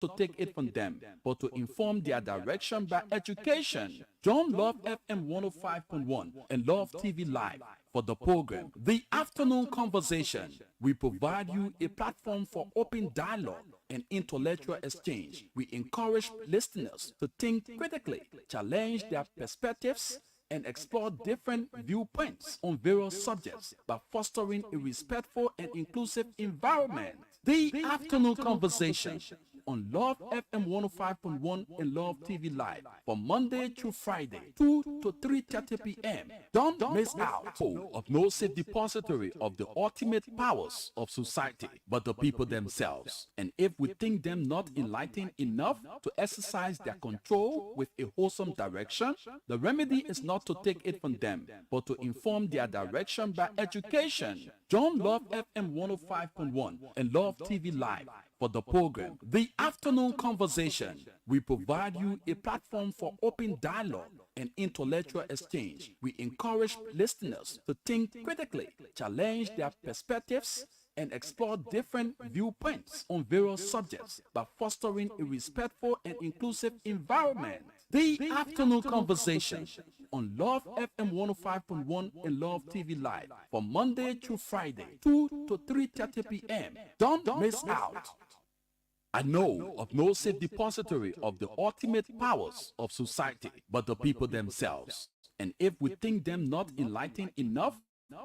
to take it from them, but to inform their direction by education. Join Love FM 105.1 and Love TV Live for the program, The Afternoon Conversation. We provide you a platform for open dialogue and intellectual exchange. We encourage listeners to think critically, challenge their perspectives, and explore different viewpoints on various subjects by fostering a respectful and inclusive environment. The Afternoon Conversation on Love FM 105.1 and Love TV Live from Monday through Friday, 2 to 3:30 p.m. Don't miss out. Of no safe depository of the ultimate powers of society, but the people themselves. And if we think them not enlightened enough to exercise their control with a wholesome direction, the remedy is not to take it from them, but to inform their direction by education. Join Love FM 105.1 and Love TV Live for the program, The Afternoon Conversation. We provide you a platform for open dialogue and intellectual exchange. We encourage listeners to think critically, challenge their perspectives, and explore different viewpoints on various subjects by fostering a respectful and inclusive environment. The Afternoon Conversation on Love FM 105.1 and Love TV Live from Monday through Friday, 2 to 3:30 p.m. Don't miss out. I know of no safe depository of the ultimate powers of society, but the people themselves. And if we think them not enlightened enough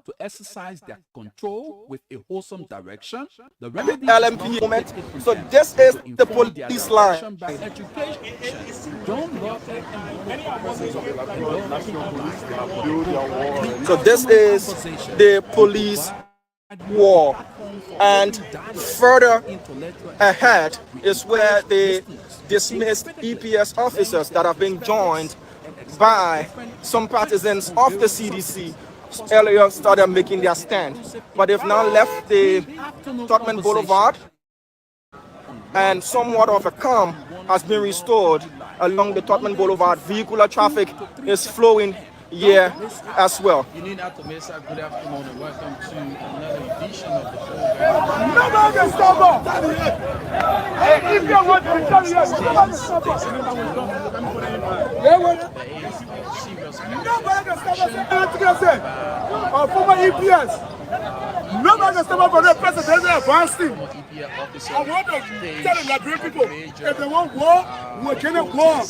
to exercise their control with a wholesome direction, the remedy LMP moment. So this is the police line. So this is the police war, and further ahead is where the dismissed EPS officers that have been joined by some partisans of the CDC earlier started making their stand, but they've now left the Totman Boulevard, and somewhat of a calm has been restored along the Totman Boulevard. Vehicular traffic is flowing here as well. Good afternoon and welcome to another edition of the program. Nobody can stop us. If you want to come here, nobody can stop us. Nobody can stop us. Our former EPS. Nobody can stop us for the president advancing. I want to tell the Liberian people, if they want war, we're going to war.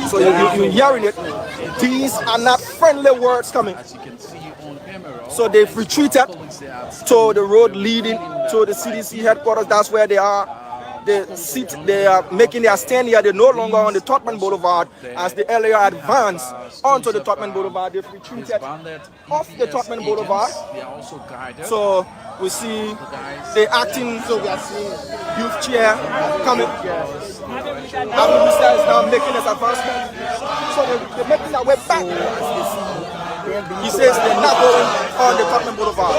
So you're hearing it. These are not friendly words coming. So they've retreated to the road leading to the CDC headquarters. That's where they are. They are making their stand here. They're no longer on the Totman Boulevard as they earlier advanced onto the Totman Boulevard. They've retreated off the Totman Boulevard. So we see the acting youth chair coming. Abu Musa is now making his advancement. So they're making their way back. He says they're not going on the Totman Boulevard.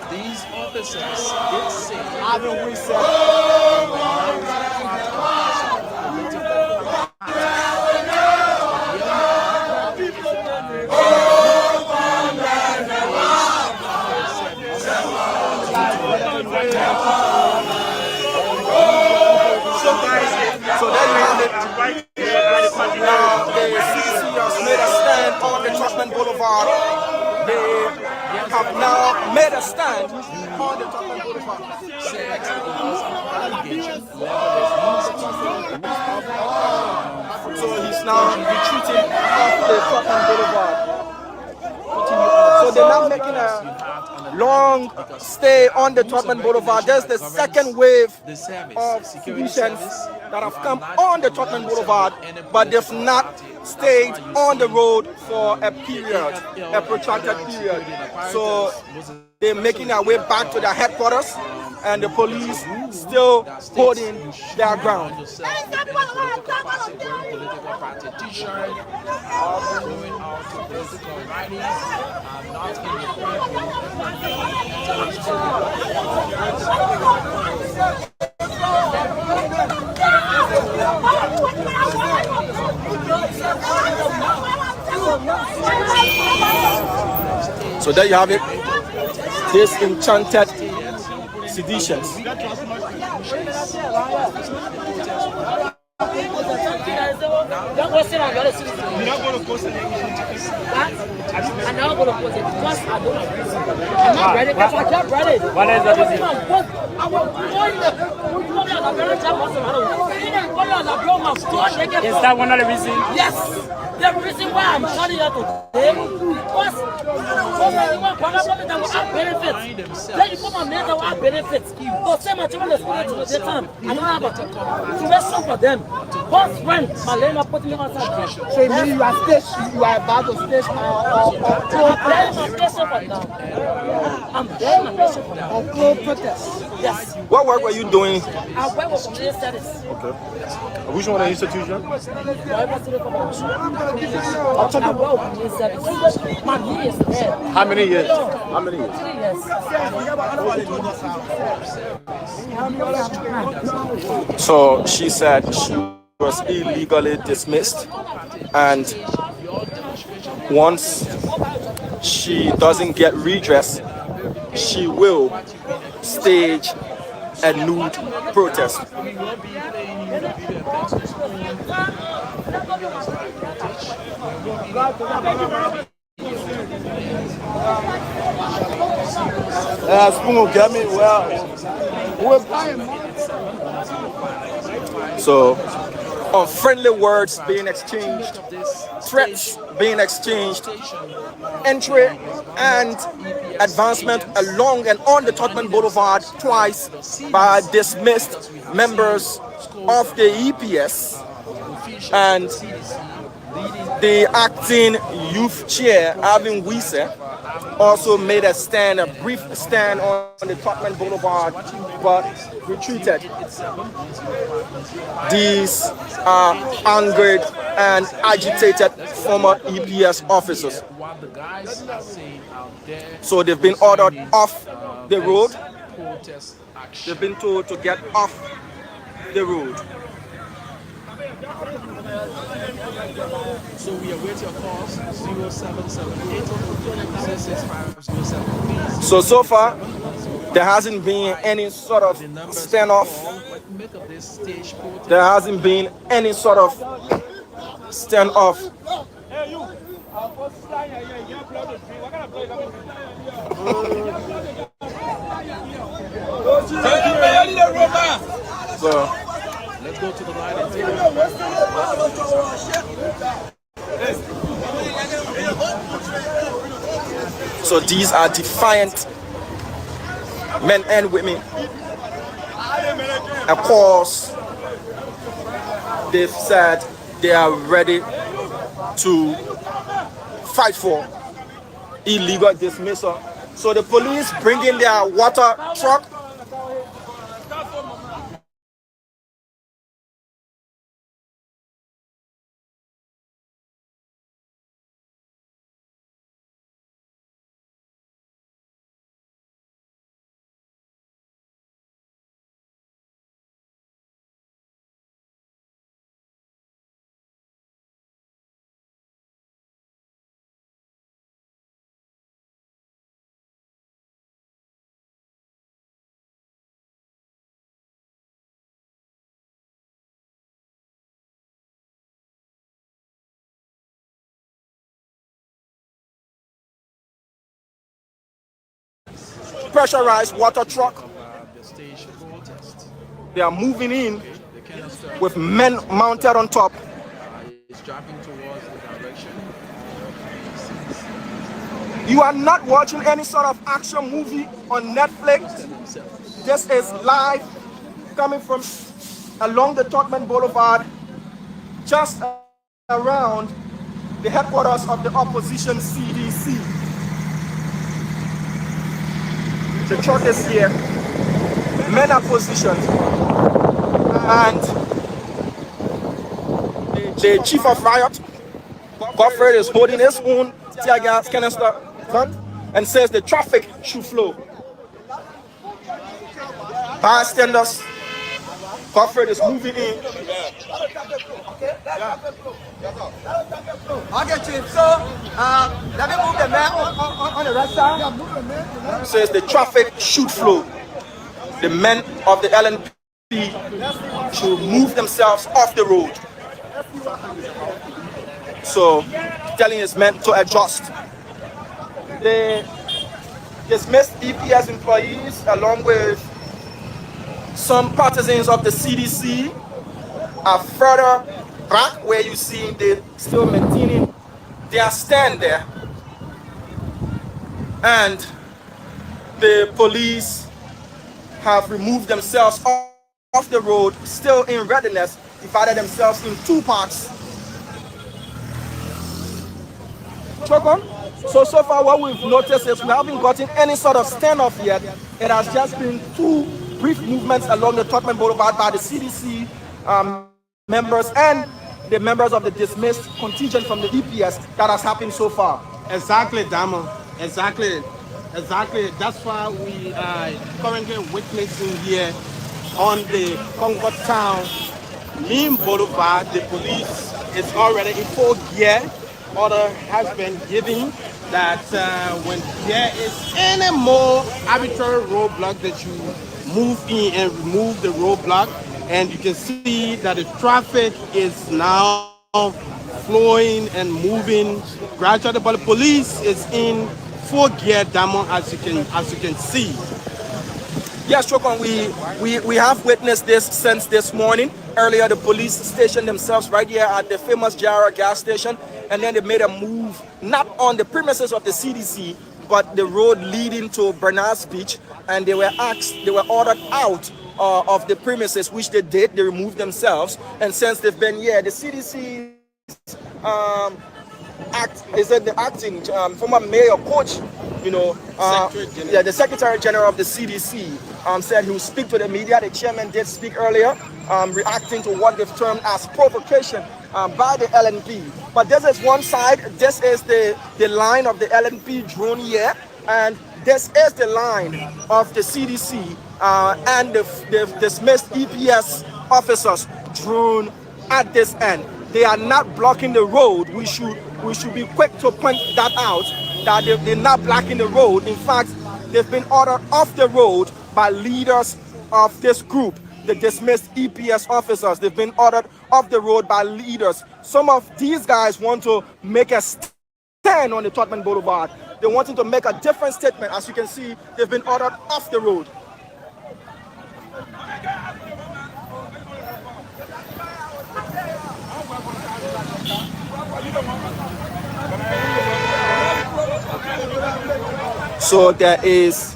These officers did say Haven't we said so there you have it. Now the CDC has made a stand on the Totman Boulevard. They have now made a stand on the Totman Boulevard. So he's now retreating off the Totman Boulevard. So they're now making a long stay on the Totman Boulevard. There's the second wave of citizens that have come on the Totman Boulevard, but they've not stayed on the road for a period, a protracted period. So they're making their way back to their headquarters, and the police still holding their ground. Political party t-shirt, going out to political rallies, not in the So there you have it. Disenchanted seditions. Don't go sit on the other city. You're not going to post it. I'm not going to post it because I don't agree. I'm not ready. If I can't ready, what is that? I will Is that one of the reasons? Yes. The reason why I'm shutting up today was that will have benefits. Then you put my name that will have benefits. So say my children is going to the time. I don't have a suggestion for them. Boss friend, Malena put me on something. So you mean you are about to stage I'm there my station for now. I'm there my station for now. on close protest? Yes. What work were you doing? I work with community studies. Okay. Which one of the institution? I work with community studies. My knee is there. How many years? How many years? 3 years. So she said she was illegally dismissed, and once she doesn't get redress, she will stage a nude protest. So, unfriendly words being exchanged, threats being exchanged, entry and advancement along and on the Tottenham Boulevard twice by dismissed members of the EPS, and the acting youth chair, Alvin Wiese, also made a brief stand on the Tottenham Boulevard, but retreated. These are angered and agitated former EPS officers. So they've been ordered off the road. They've been told to get off the road. So we await your calls 0778 So far, there hasn't been any sort of standoff. There hasn't been any sort of standoff. So let's go to the line So these are defiant men and women. Of course, they've said they are ready to fight for illegal dismissal. So the police bring in their water truck. Pressurized water truck. They are moving in with men mounted on top. It's driving towards the direction. You are not watching any sort of action movie on Netflix. This is live coming from along the Tottenham Boulevard, just around the headquarters of the opposition CDC. The truck is here. men are positioned, and the chief of riot, Godfrey, is holding his own tear gas canister gun and says the traffic should flow. Bystanders, Godfrey is moving in. Okay, Chief. So, let me move the man on the right side. Says the traffic should flow. The men of the LNP should move themselves off the road. So, telling his men to adjust. The dismissed EPS employees, along with some partisans of the CDC, are further back where you see they still maintaining their stand there. And the police have removed themselves off the road, still in readiness, divided themselves in two parts. So far what we've noticed is we haven't gotten any sort of standoff yet. It has just been two brief movements along the Tottenham Boulevard by the CDC members and the members of the dismissed contingent from the EPS that has happened so far. Exactly, Damo. Exactly. That's why we are currently witnessing here on the Concord Town main boulevard. The police is already in full gear. Order has been given that when there is any more arbitrary roadblock that you move in and remove the roadblock, and you can see that the traffic is now flowing and moving gradually, but the police is in full gear, Damon, as you can see. Yes, Chokon, we have witnessed this since this morning. Earlier, the police stationed themselves right here at the famous Jara gas station, and then they made a move, not on the premises of the CDC, but the road leading to Bernard's Beach, and they were ordered out of the premises, which they did. They removed themselves, and since they've been here, the CDC the acting former mayor coach, the Secretary General of the CDC said he would speak to the media. The chairman did speak earlier, reacting to what they've termed as provocation by the LNP. But this is one side. This is the line of the LNP drone here, and this is the line of the CDC and the dismissed EPS officers drone at this end. They are not blocking the road. We should be quick to point that out, that they're not blocking the road. In fact, they've been ordered off the road by leaders of this group, the dismissed EPS officers. They've been ordered off the road by leaders. Some of these guys want to make a stand on the Tottenham Boulevard. They wanted to make a different statement. As you can see, they've been ordered off the road. So there is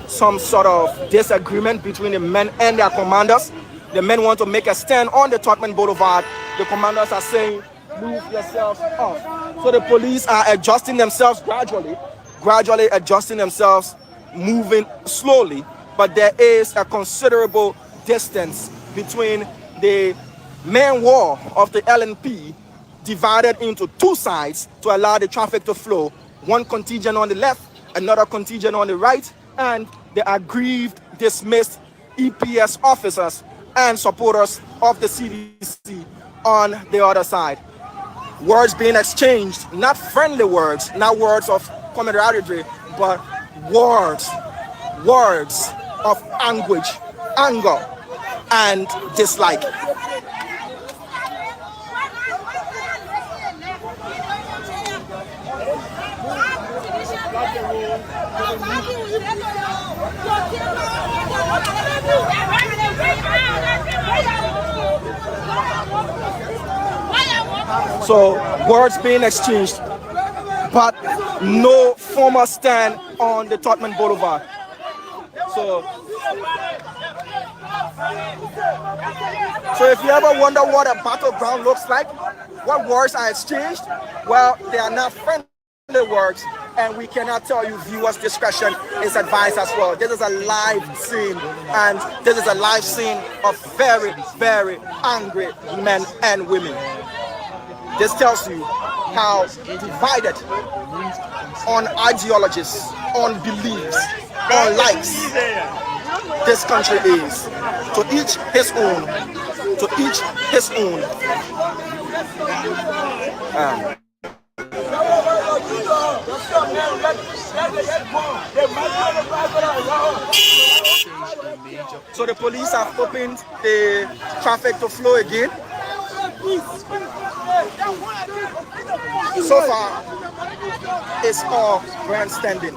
some sort of disagreement between the men and their commanders. The men want to make a stand on the Tottenham Boulevard. The commanders are saying, move yourselves off. So the police are adjusting themselves gradually adjusting themselves, moving slowly. But there is a considerable distance between the main wall of the LNP, divided into two sides to allow the traffic to flow. One contingent on the left, another contingent on the right, and the aggrieved, dismissed EPS officers and supporters of the CDC on the other side. Words being exchanged, not friendly words, not words of camaraderie, but words of anguish, anger, and dislike. So words being exchanged, but no formal stand on the Tottenham Boulevard. So if you ever wonder what a battleground looks like, what words are exchanged, well, they are not friendly words. and we cannot tell you viewers' discretion is advised as well. This is a live scene, and this is a live scene of very, very angry men and women. This tells you how divided on ideologies, on beliefs, on likes this country is. To each his own. To each his own. So the police have opened the traffic to flow again. So far, it's all grandstanding.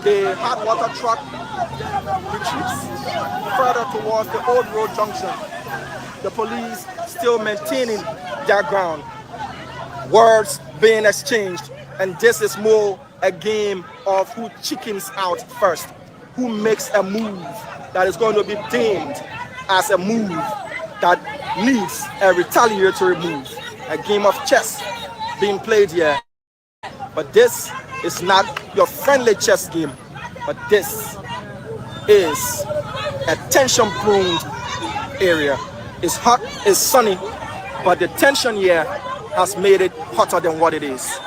The hot water truck retreats further towards the old road junction. The police still maintaining their ground. Words being exchanged, and this is more a game of who chickens out first, who makes a move that is going to be deemed as a move that needs a retaliatory move. A game of chess being played here. But this is not your friendly chess game, but this is a tension-prone area. It's hot, it's sunny, but the tension here has made it hotter than what it is.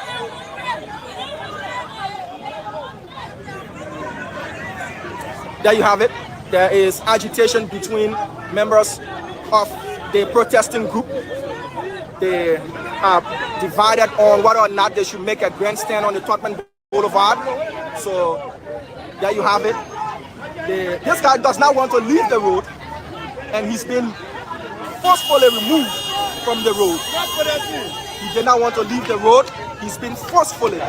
There you have it. There is agitation between members of the protesting group. They are divided on whether or not they should make a grandstand on the Tottenham Boulevard. So there you have it. This guy does not want to leave the road, and he's been forcefully removed from the road. He did not want to leave the road. He's been forcefully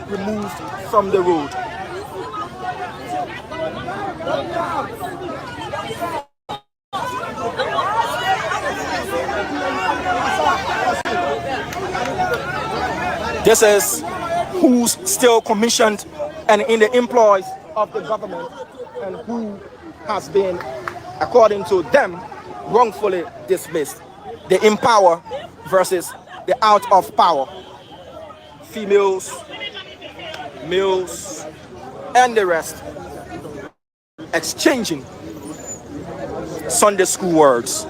removed from the road. This is who's still commissioned and in the employs of the government, and who has been, according to them, wrongfully dismissed. The in power versus the out of power. Females, males, and the rest exchanging Sunday school words.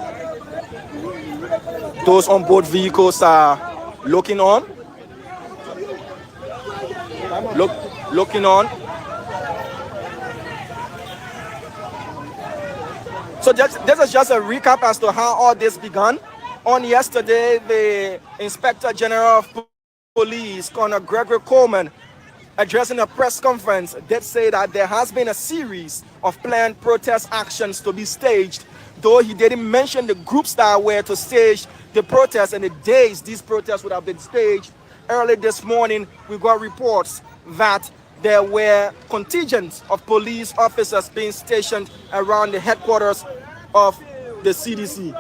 Those on board vehicles are looking on. Looking on. So this is just a recap as to how all this began. On yesterday, the Inspector General of Police, Colonel Gregory Coleman, addressing a press conference, did say that there has been a series of planned protest actions to be staged, though he didn't mention the groups that were to stage the protests and the days these protests would have been staged. Early this morning, we got reports that there were contingents of police officers being stationed around the headquarters of the CDC.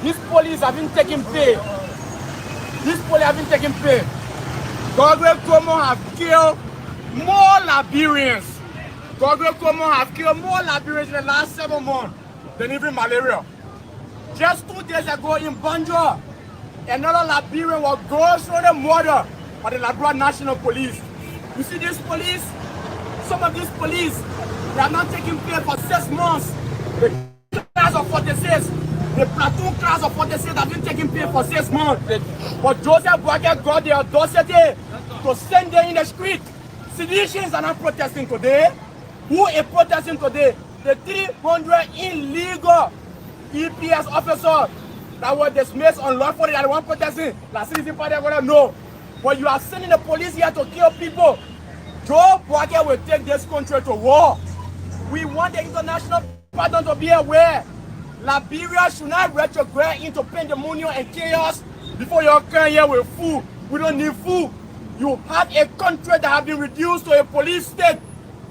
These police have been taking pay. Godwin Como have killed more Liberians. Godwin Como have killed more Liberians in the last 7 months than even malaria. Just 2 days ago in Banjo, another Liberian was going through the murder by the Liberia National Police. You see this police, some of these police, they are not taking pay for 6 months. The class of 46, the platoon class of 46 have been taking pay for 6 months. But Joseph Boakai got the audacity to stand there in the street. Seditions are not protesting today. Who is protesting today? The 300 illegal EPS officers that were dismissed unlawfully that were protesting. La citizen party gonna know. But you are sending the police here to kill people. Joe Boakai will take this country to war. We want the international partner to be aware. Liberia should not retrograde into pandemonium and chaos before you come here with food. We don't need food. You have a country that has been reduced to a police state.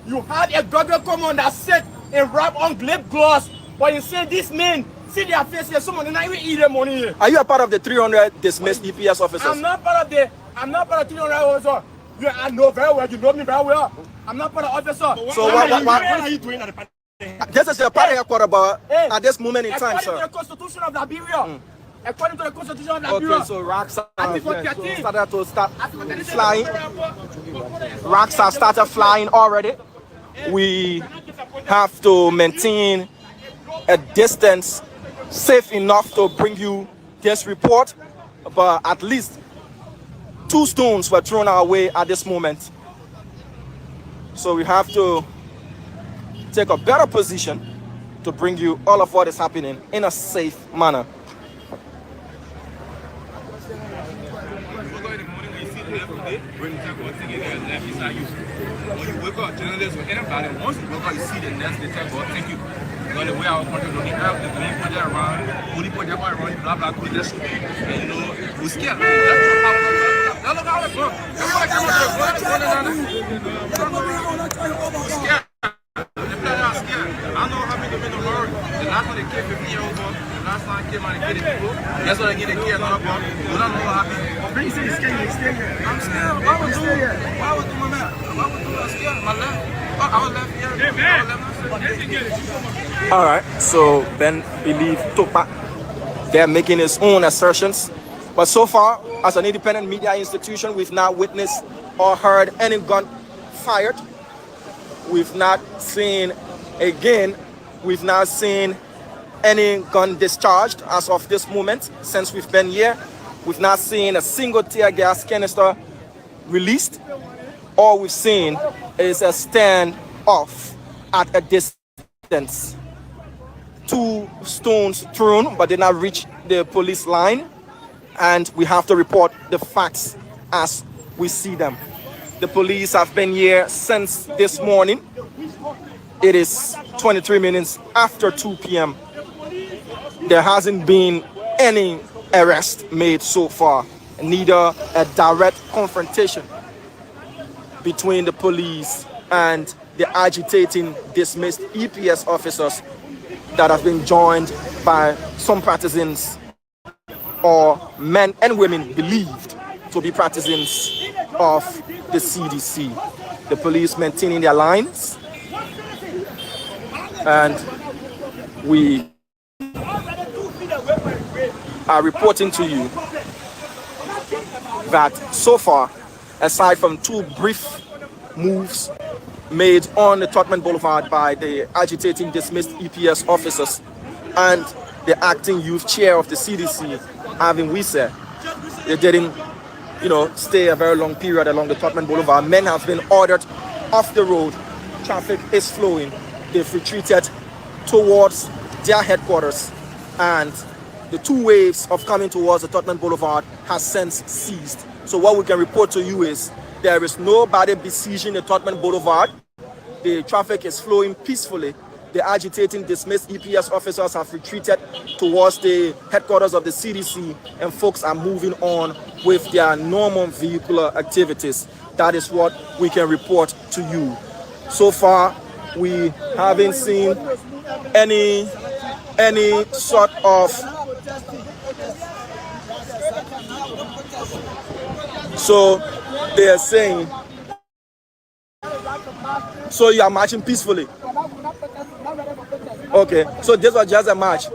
You have a government command that sit and wrap on lip gloss. But you say these men, see their faces, someone did not even eat their money. Are you a part of the 300 dismissed EPS officers? I'm not part of the 300 officers. I know very well, you know me very well. I'm not part of the officer. So what are you doing at the This is the party headquarters, but at this moment in time, According to sir. the Constitution of Liberia. According to the Constitution of Liberia. Okay, so rocks have Article started to start flying. Rocks have started flying already. We have to maintain a distance safe enough to bring you this report, but at least 2 stones were thrown our way at this moment. So we have to take a better position to bring you all of what is happening in a safe manner. Bring people together and left beside you. When you wake up, journalists or anybody, once you wake up, you see the next, they tell God, thank you. Because the way our country looking at the green project around, police project around, blah, blah, blah, just, and you know, we're scared. Now look how it's going. Everybody come up there, we're scared. I know how many men are the last one they killed 15 years old, the last time they came out and killed people. That's why they get a kid another one. We don't know what happened. But you say you're scared, you're scared. I'm scared. Why would do my man? Why would do I'm scared? My left. I was left here. All right, so Ben believe Tupac, they're making his own assertions. But so far, as an independent media institution, we've not witnessed or heard any gun fired. We've not seen, again, we've not seen any gun discharged as of this moment since we've been here. We've not seen a single tear gas canister released. All we've seen is a standoff at a distance. 2 stones thrown, but did not reach the police line. And we have to report the facts as we see them. The police have been here since this morning. It is 23 minutes after 2 p.m. There hasn't been any arrest made so far, neither a direct confrontation between the police and the agitating dismissed EPS officers that have been joined by some partisans or men and women believed to be partisans of the CDC. The police maintaining their lines, and we are reporting to you that so far, aside from 2 brief moves made on the Tottenham Boulevard by the agitating dismissed EPS officers and the acting youth chair of the CDC, Avin Wise, they didn't, stay a very long period along the Tottenham Boulevard. Men have been ordered off the road. Traffic is flowing. They've retreated towards their headquarters, and the 2 waves of coming towards the Tottenham Boulevard has since ceased. So what we can report to you is there is nobody besieging the Tottenham Boulevard. The traffic is flowing peacefully. The agitating dismissed EPS officers have retreated towards the headquarters of the CDC, and folks are moving on with their normal vehicular activities. That is what we can report to you. So far, we haven't seen any sort of... So they are saying, so you are marching peacefully. Okay, so this was just a march.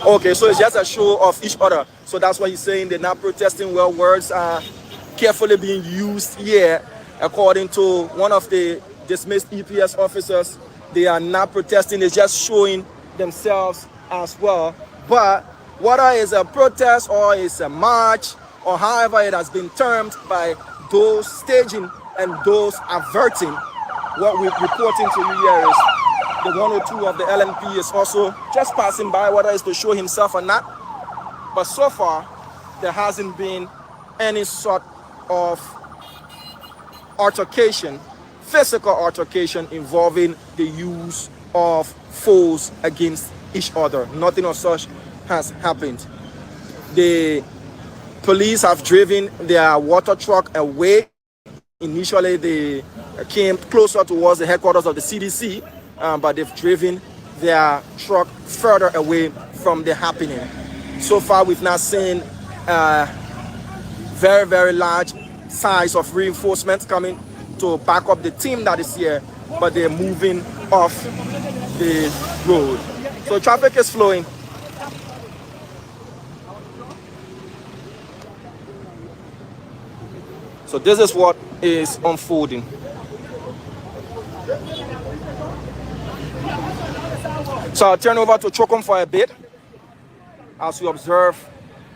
Okay, so it's just a show of each other. So that's what he's saying. They're not protesting. Well, words are carefully being used here. According to one of the dismissed EPS officers, they are not protesting. They're just showing themselves as well. But whether it's a protest or it's a march, or however it has been termed by those staging and those averting, what we're reporting to you here is the 102 of the LNP is also just passing by, whether it's to show himself or not. But so far, there hasn't been any sort of altercation, physical altercation involving the use of foes against each other. Nothing of such has happened. The police have driven their water truck away. Initially, they came closer towards the headquarters of the CDC, but they've driven their truck further away from the happening. So far, we've not seen very, very large size of reinforcements coming to back up the team that is here, but they're moving off the road. So traffic is flowing. So this is what is unfolding. So I'll turn over to Chokum for a bit as we observe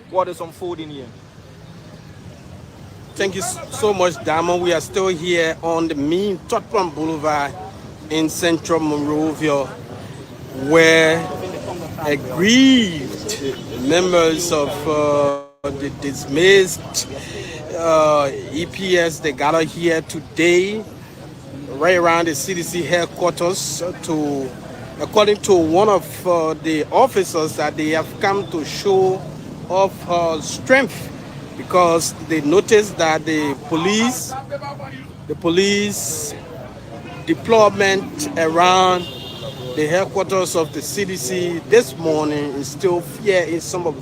what is unfolding here. Thank you so much, Damon. We are still here on the main Tottenham Boulevard in central Monrovia, where aggrieved members of the dismissed EPS, they gather here today, right around the CDC headquarters to, according to one of the officers, that they have come to show off strength because they noticed that the police deployment around the headquarters of the CDC this morning is still fear in some of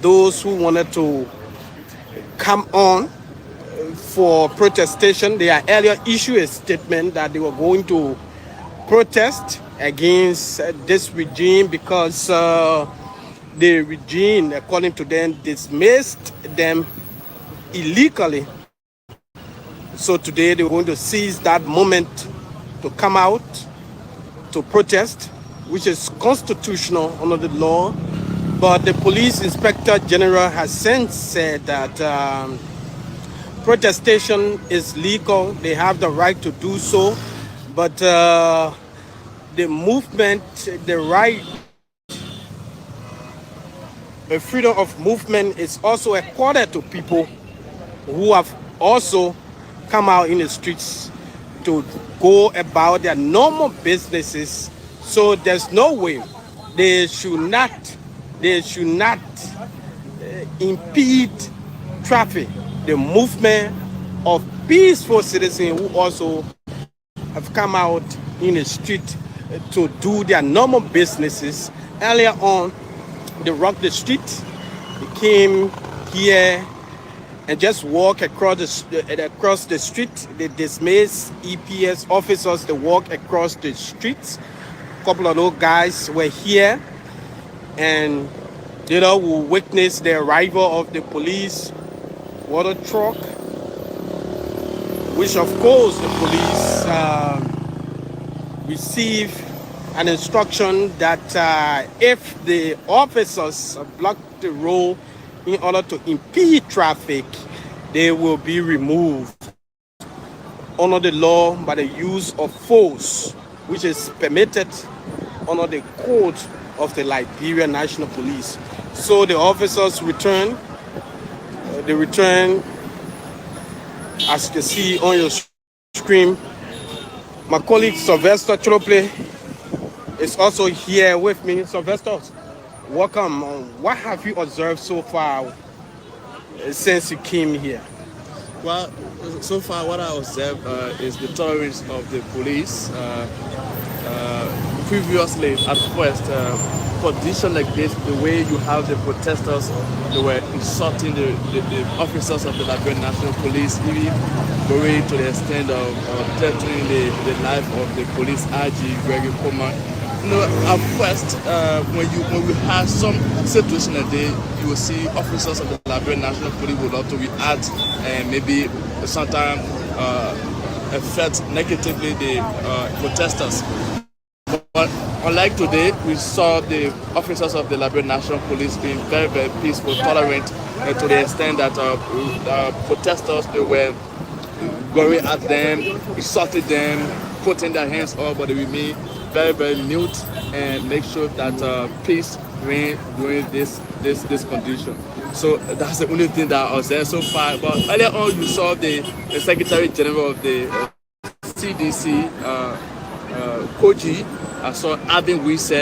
those who wanted to come on for protestation. They are earlier issued a statement that they were going to protest against this regime because the regime, according to them, dismissed them illegally. So today they were going to seize that moment to come out to protest, which is constitutional under the law. But the police inspector general has since said that protestation is legal. They have the right to do so. But the movement, the right, the freedom of movement is also accorded to people who have also come out in the streets to go about their normal businesses. So there's no way they should not impede traffic, the movement of peaceful citizens who also have come out in the street to do their normal businesses. Earlier on, they rocked the street. They came here and just walk across the street. They dismissed EPS officers. They walk across the streets. A couple of those guys were here, and we witnessed the arrival of the police water truck, which of course the police received an instruction that if the officers block the road in order to impede traffic, they will be removed under the law by the use of force, which is permitted under the code of the Liberian National Police. So the officers return. They return, as you can see on your screen. My colleague Sylvester Cholople is also here with me. Sylvester, welcome. What have you observed so far since you came here? Well, so far what I observed is the tolerance of the police. Previously, at first, condition like this, the way you have the protesters, they were insulting the officers of the Liberian National Police, even going to the extent of threatening the life of the police IG, Gregory Coleman. At first, when we have some situation like this, you will see officers of the Liberian National Police would love to react and maybe sometimes affect negatively the protesters. But unlike today, we saw the officers of the Liberian National Police being very, very peaceful, tolerant, to the extent that protesters, they were going at them, insulting them, putting their hands up, but they remain very, very mute and make sure that peace reigns during this condition. So that's the only thing that I was there so far. But earlier on, you saw the Secretary General of the CDC, Koji. I saw Abin Wise,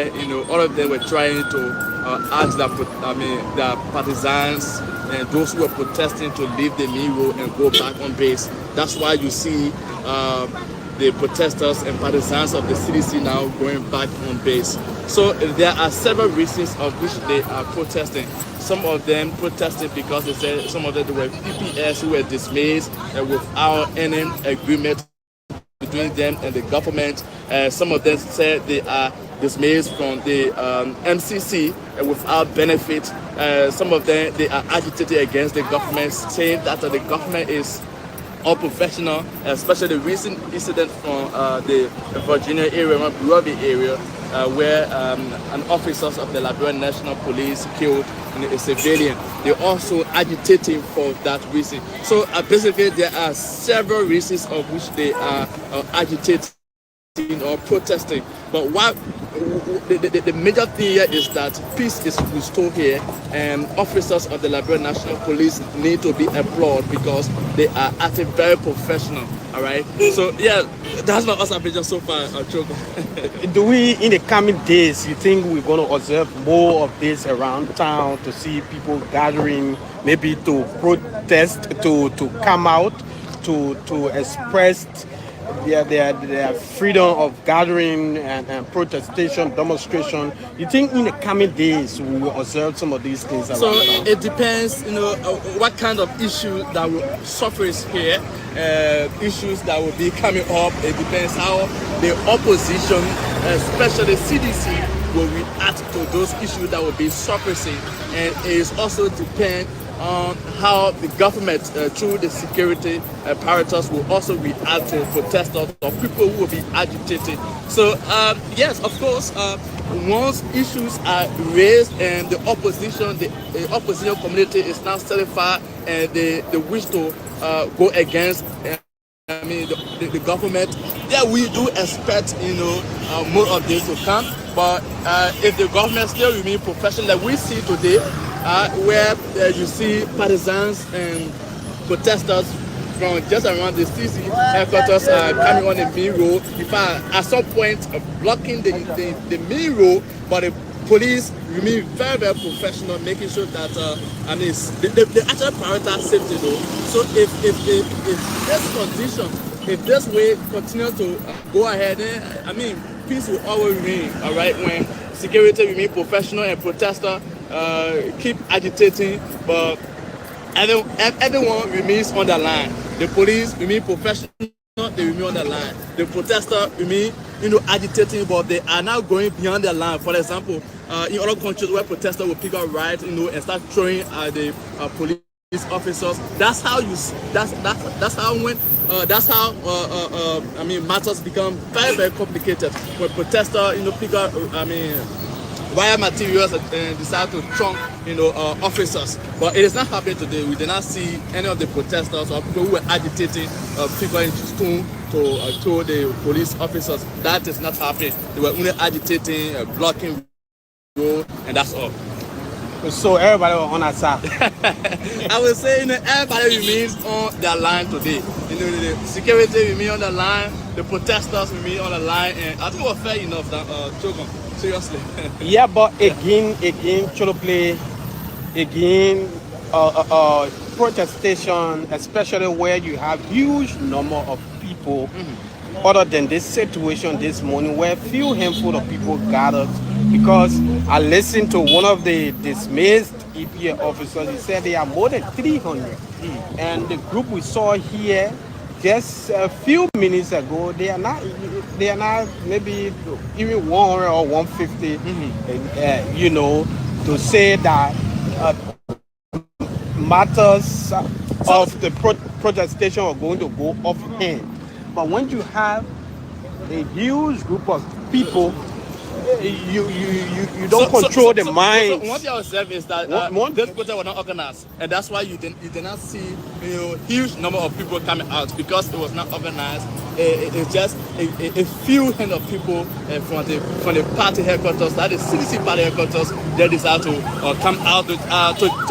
all of them were trying to ask their partisans and those who were protesting to leave the main road and go back on base. That's why you see the protesters and partisans of the CDC now going back on base. So there are several reasons of which they are protesting. Some of them protesting because they said some of them were PPS who were dismissed without any agreement between them and the government. Some of them said they are dismissed from the MCC without benefit. Some of them, they are agitated against the government, saying that the government is unprofessional, especially the recent incident from the Virginia area, Bureau area, where an officer of the Liberian National Police killed a civilian. They're also agitating for that reason. So basically, there are several reasons of which they are agitating or protesting. But what the major thing here is that peace is restored here, and officers of the Liberian National Police need to be applauded because they are acting very professional. All right. So yeah, that's my observation so far, Chogo. Do we, in the coming days, you think we're going to observe more of this around town, to see people gathering, maybe to protest, to come out, to express their freedom of gathering and protestation, demonstration? You think in the coming days we will observe some of these things? So it depends, what kind of issue that will surface here, issues that will be coming up. It depends how the opposition, especially CDC, will react to those issues that will be surfacing, and it also depends on how the government, through the security apparatus, will also react to protesters or people who will be agitated. So yes, of course, once issues are raised and the opposition community is now certified and they wish to go against the government, yeah, we do expect more of this to come. But if the government still remain professional, like we see today, where you see partisans and protesters from just around the CC headquarters coming on the main road. In fact, at some point blocking the main road, but the police remain very, very professional, making sure that the actual prioritize safety though. So if this condition, if this way continue to go ahead, peace will always reign. All right, when security remain professional and protester keep agitating, but everyone remains on the line. The police remain professional, they remain on the line. The protester remain, agitating, but they are now going beyond the line. For example, in other countries where protesters will pick up right, and start throwing at the police officers. That's how matters become very, very complicated. When protesters, pick up, wire materials and decide to trunk, officers. But it is not happening today. We did not see any of the protesters or people who were agitating people into stone to the police officers. That is not happening. They were only agitating, blocking road, and that's all. So everybody was on our side. I would say, everybody remains on their line today. The security remain on the line, the protesters remain on the line, and I think it was fair enough that Chogo. Seriously. Yeah, but again, Cholo play again, protestation, especially where you have huge number of people. Other than this situation this morning, where few handful of people gathered, because I listened to one of the dismissed EPA officers. He said there are more than 300, and the group we saw here just a few minutes ago, they are not maybe even 100 or 150, to say that matters of the protestation are going to go off hand. But when you have a huge group of people, you don't control the mind. So what you observe is that this protest was not organized, and that's why you did not see huge number of people coming out, because it was not organized. It's just a few hundred of people from the party headquarters, that is CDC party headquarters, they decided to come out to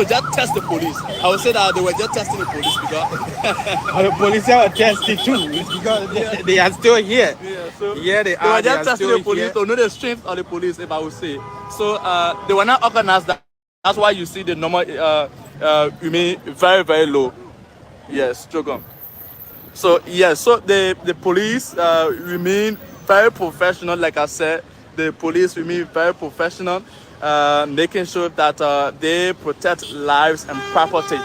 just test the police. I would say that they were just testing the police because the police are testing too, because they are still here. Yeah, they were just testing the police to know the strength of the police, if I would say. So they were not organized. That's why you see the number remain very, very low. Yes, Chogo. So yes, so the police remain very professional. Like I said, the police remain very professional, making sure that they protect lives and property.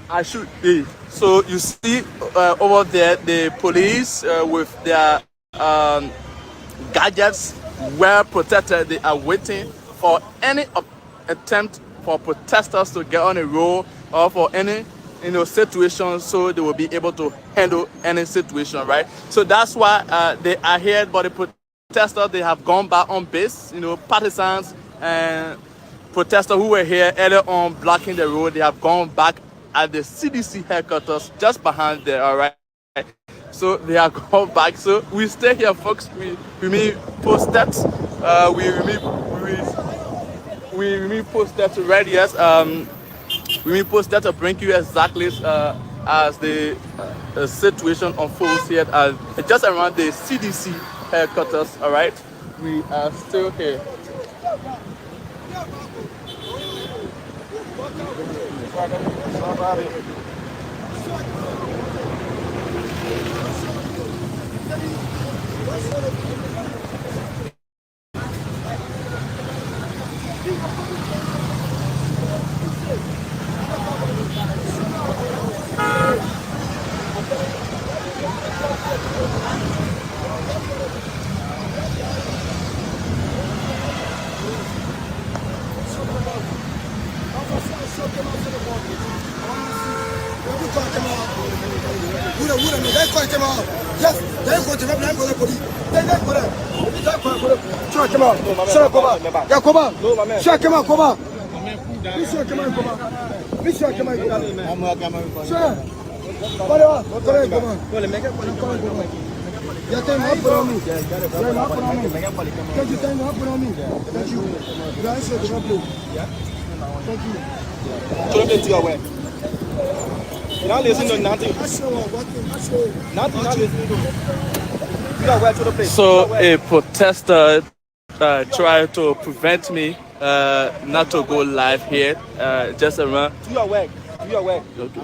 I should be. So you see over there the police with their gadgets well protected. They are waiting for any attempt for protesters to get on a road or for any situation, so they will be able to handle any situation, right? So that's why they are here. But the protesters, they have gone back on base. Partisans and protesters who were here earlier on blocking the road, they have gone back at the CDC headquarters just behind there, all right? So they are gone back. So we stay here, folks. We remain posted. We remain posted to ready us. We remain posted to bring you exactly as the situation unfolds here just around the CDC headquarters, all right? We are still here. Not listen to nothing. Nothing, not listen to. You are well to the place. So a protester tried to prevent me not to go live here. Just around. Do your work. Do your work. Okay.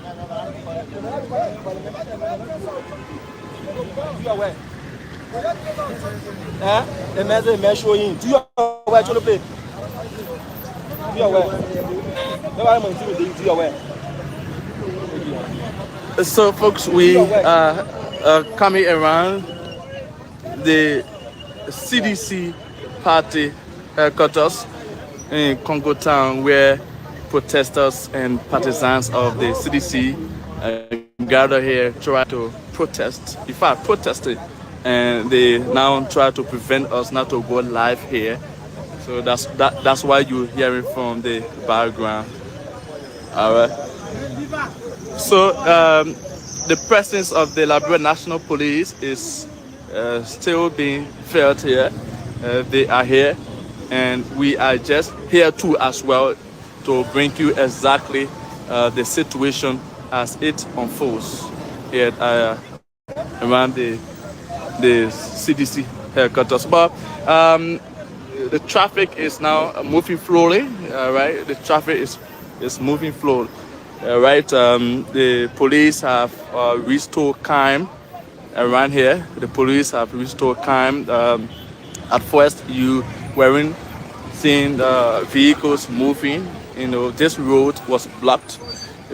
Do your work. The message showing. Do your work to the place. Do your work. Do your work. So, folks, we are coming around the CDC party headquarters in Congo Town, where protesters and partisans of the CDC gather here, try to protest. In fact, protested, and they now try to prevent us not to go live here. So that's why you're hearing from the background. All right. So the presence of the Liberia National Police is still being felt here. They are here, and we are just here too as well to bring you exactly the situation as it unfolds here around the CDC headquarters. But the traffic is now moving slowly. Right, the traffic is moving slowly. Right, the police have restored calm around here. The police have restored calm. At first, you weren't seeing vehicles moving. This road was blocked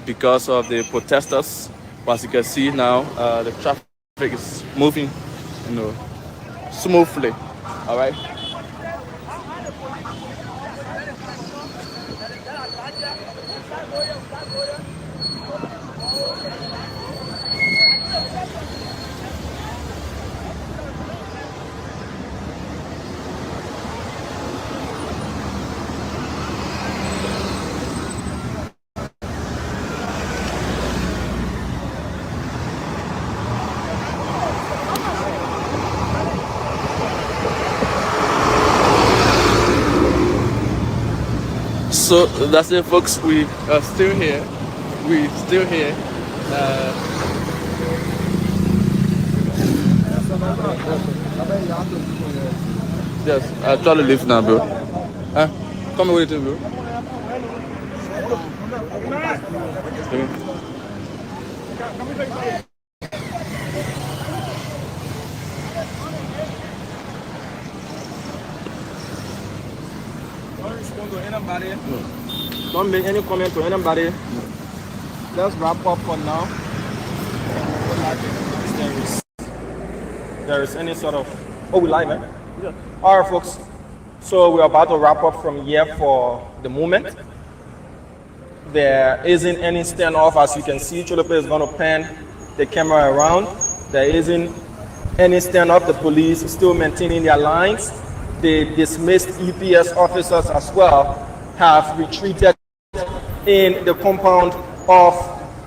because of the protesters. But as you can see now, the traffic is moving, smoothly. All right. So that's it, folks. We are still here. We're still here. Yes, I try to leave now, bro. Come with it, bro. Don't make any comment to anybody. let's wrap up for now. There is any sort of we live, man. Yeah. All right, folks. So we're about to wrap up from here for the moment. There isn't any standoff, as you can see. Cholope is going to pan the camera around. There isn't any standoff. The police still maintaining their lines. The dismissed EPS officers as well have retreated in the compound of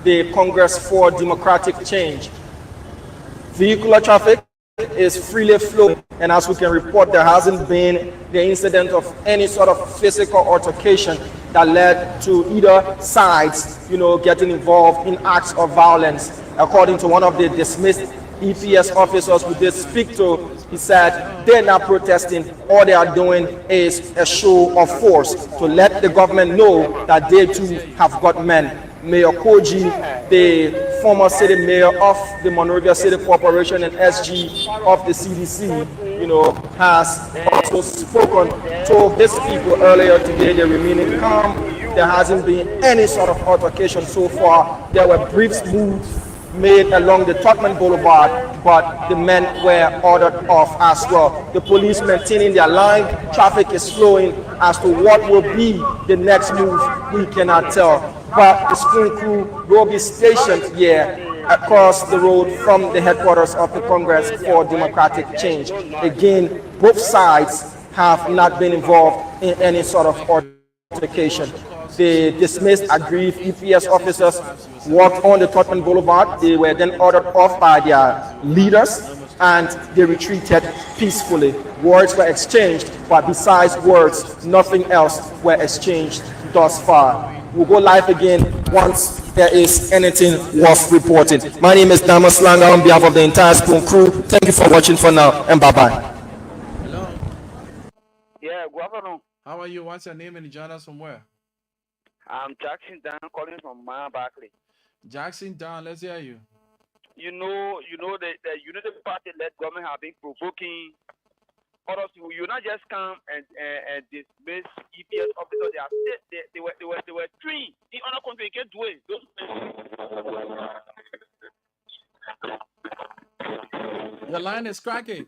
the Congress for Democratic Change. Vehicular traffic is freely flowing, and as we can report, there hasn't been the incident of any sort of physical altercation that led to either sides, getting involved in acts of violence. According to one of the dismissed EPS officers we did speak to, he said they're not protesting. All they are doing is a show of force to let the government know that they too have got men. Mayor Koji, the former city mayor of the Monrovia City Corporation and SG of the CDC, has also spoken to his people earlier today. They're remaining calm. There hasn't been any sort of altercation so far. There were brief moves made along the Totman Boulevard, but the men were ordered off as well. The police maintaining their line. Traffic is flowing. As to what will be the next move, we cannot tell. But the screen crew will be stationed here across the road from the headquarters of the Congress for Democratic Change. Again, both sides have not been involved in any sort of altercation. The dismissed aggrieved EPS officers walked on the Totman Boulevard. They were then ordered off by their leaders and they retreated peacefully. Words were exchanged, but besides words, nothing else were exchanged thus far. We'll go live again once there is anything worth reporting. My name is Damas Langa on behalf of the entire Spoon crew. Thank you for watching for now, and bye-bye. Hello. Yeah, good afternoon. How are you? What's your name and you join us from where? I'm Jackson Dan calling from Mount Barkley. Jackson Dan, let's hear you. You know the Unity Party led government have been provoking others. You not just come and dismiss EPS officers. They were three in other country. You can't do it. Your line is cracking.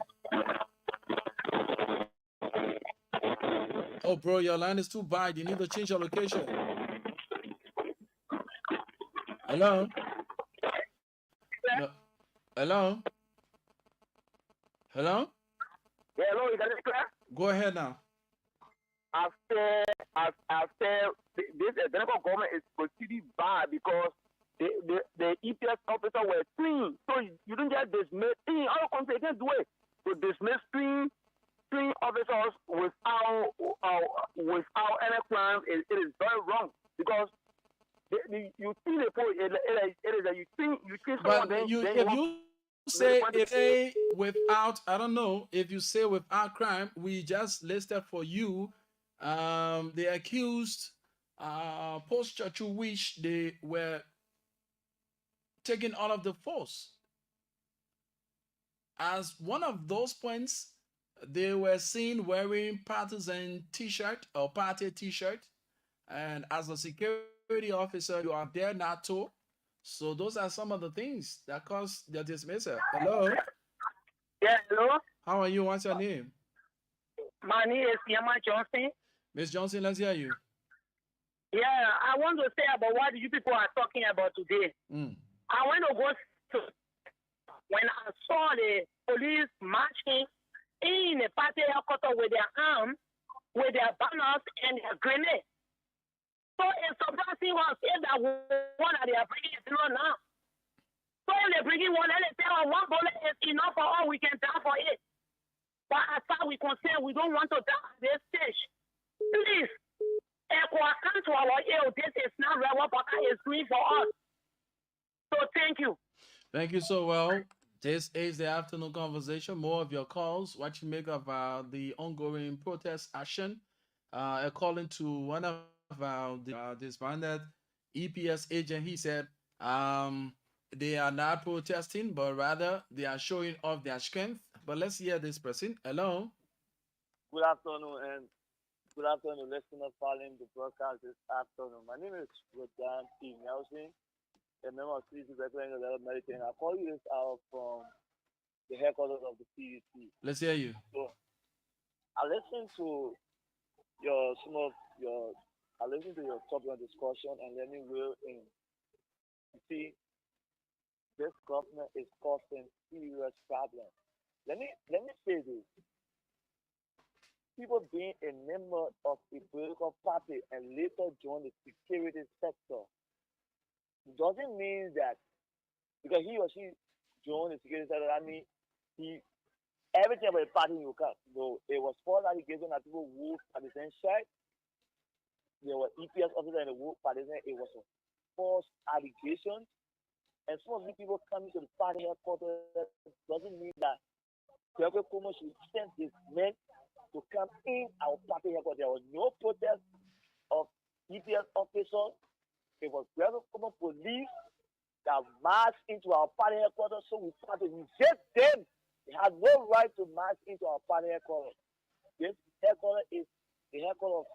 Oh, bro, your line is too bad. You need to change your location. Hello? No. Hello? Hello? Yeah, hello, is that clear? Go ahead now. After this Democrat government is proceeding bad because the EPS officer were three. So you don't just dismiss three. Other country you can't do it. To dismiss three officers without any crime, it is very wrong because you see the point. It is that you think someone. But if you say without, I don't know, if you say without crime, we just listed for you the accused posture to which they were taking all of the force. As one of those points, they were seen wearing partisan t-shirt or party t-shirt, and as a security officer, you are there not to. So those are some of the things that caused the dismissal. Hello? Yeah, hello? How are you? What's your name? My name is Yama Johnson. Miss Johnson, let's hear you. Yeah, I want to say about what you people are talking about today. I want to go to when I saw the police marching in the party headquarters with their arms, with their banners and their grenades. So it's surprising us if that one that they are bringing is not now. So if they're bringing one, let us tell them one bullet is enough for all, we can die for it. But as far as we're concerned, we don't want to die at this stage. Please, come to our ear. This is not what Baka is doing for us. So thank you. Thank you so well. This is the afternoon conversation. More of your calls. What you make of the ongoing protest action? According to one of the disbanded EPS agent, he said they are not protesting, but rather they are showing off their strength. But let's hear this person. Hello. Good afternoon, and good afternoon, listeners following the broadcast this afternoon. My name is Rodan P. Nelson. a member of CDC representing the American. I call you this out from the headquarters of the CDC. Let's hear you. So I listened to some of your I listened to your topic of discussion and let me will in. You see, this government is causing serious problems. Let me say this. People being a member of a political party and later join the security sector doesn't mean that because he or she joined the security sector, I mean he everything about the party you come. No, it was false allegation that people who at the same side. There were EPS officers in the work party. It was a false allegation. And some of these people coming to the party headquarters doesn't mean that Kwame Nkrumah should send his men to come in our party headquarters. There was no protest of EPS officers. It was Kwame Nkrumah police that marched into our party headquarters. So we tried to reject them. They had no right to march into our party headquarters. This headquarters is the headquarters of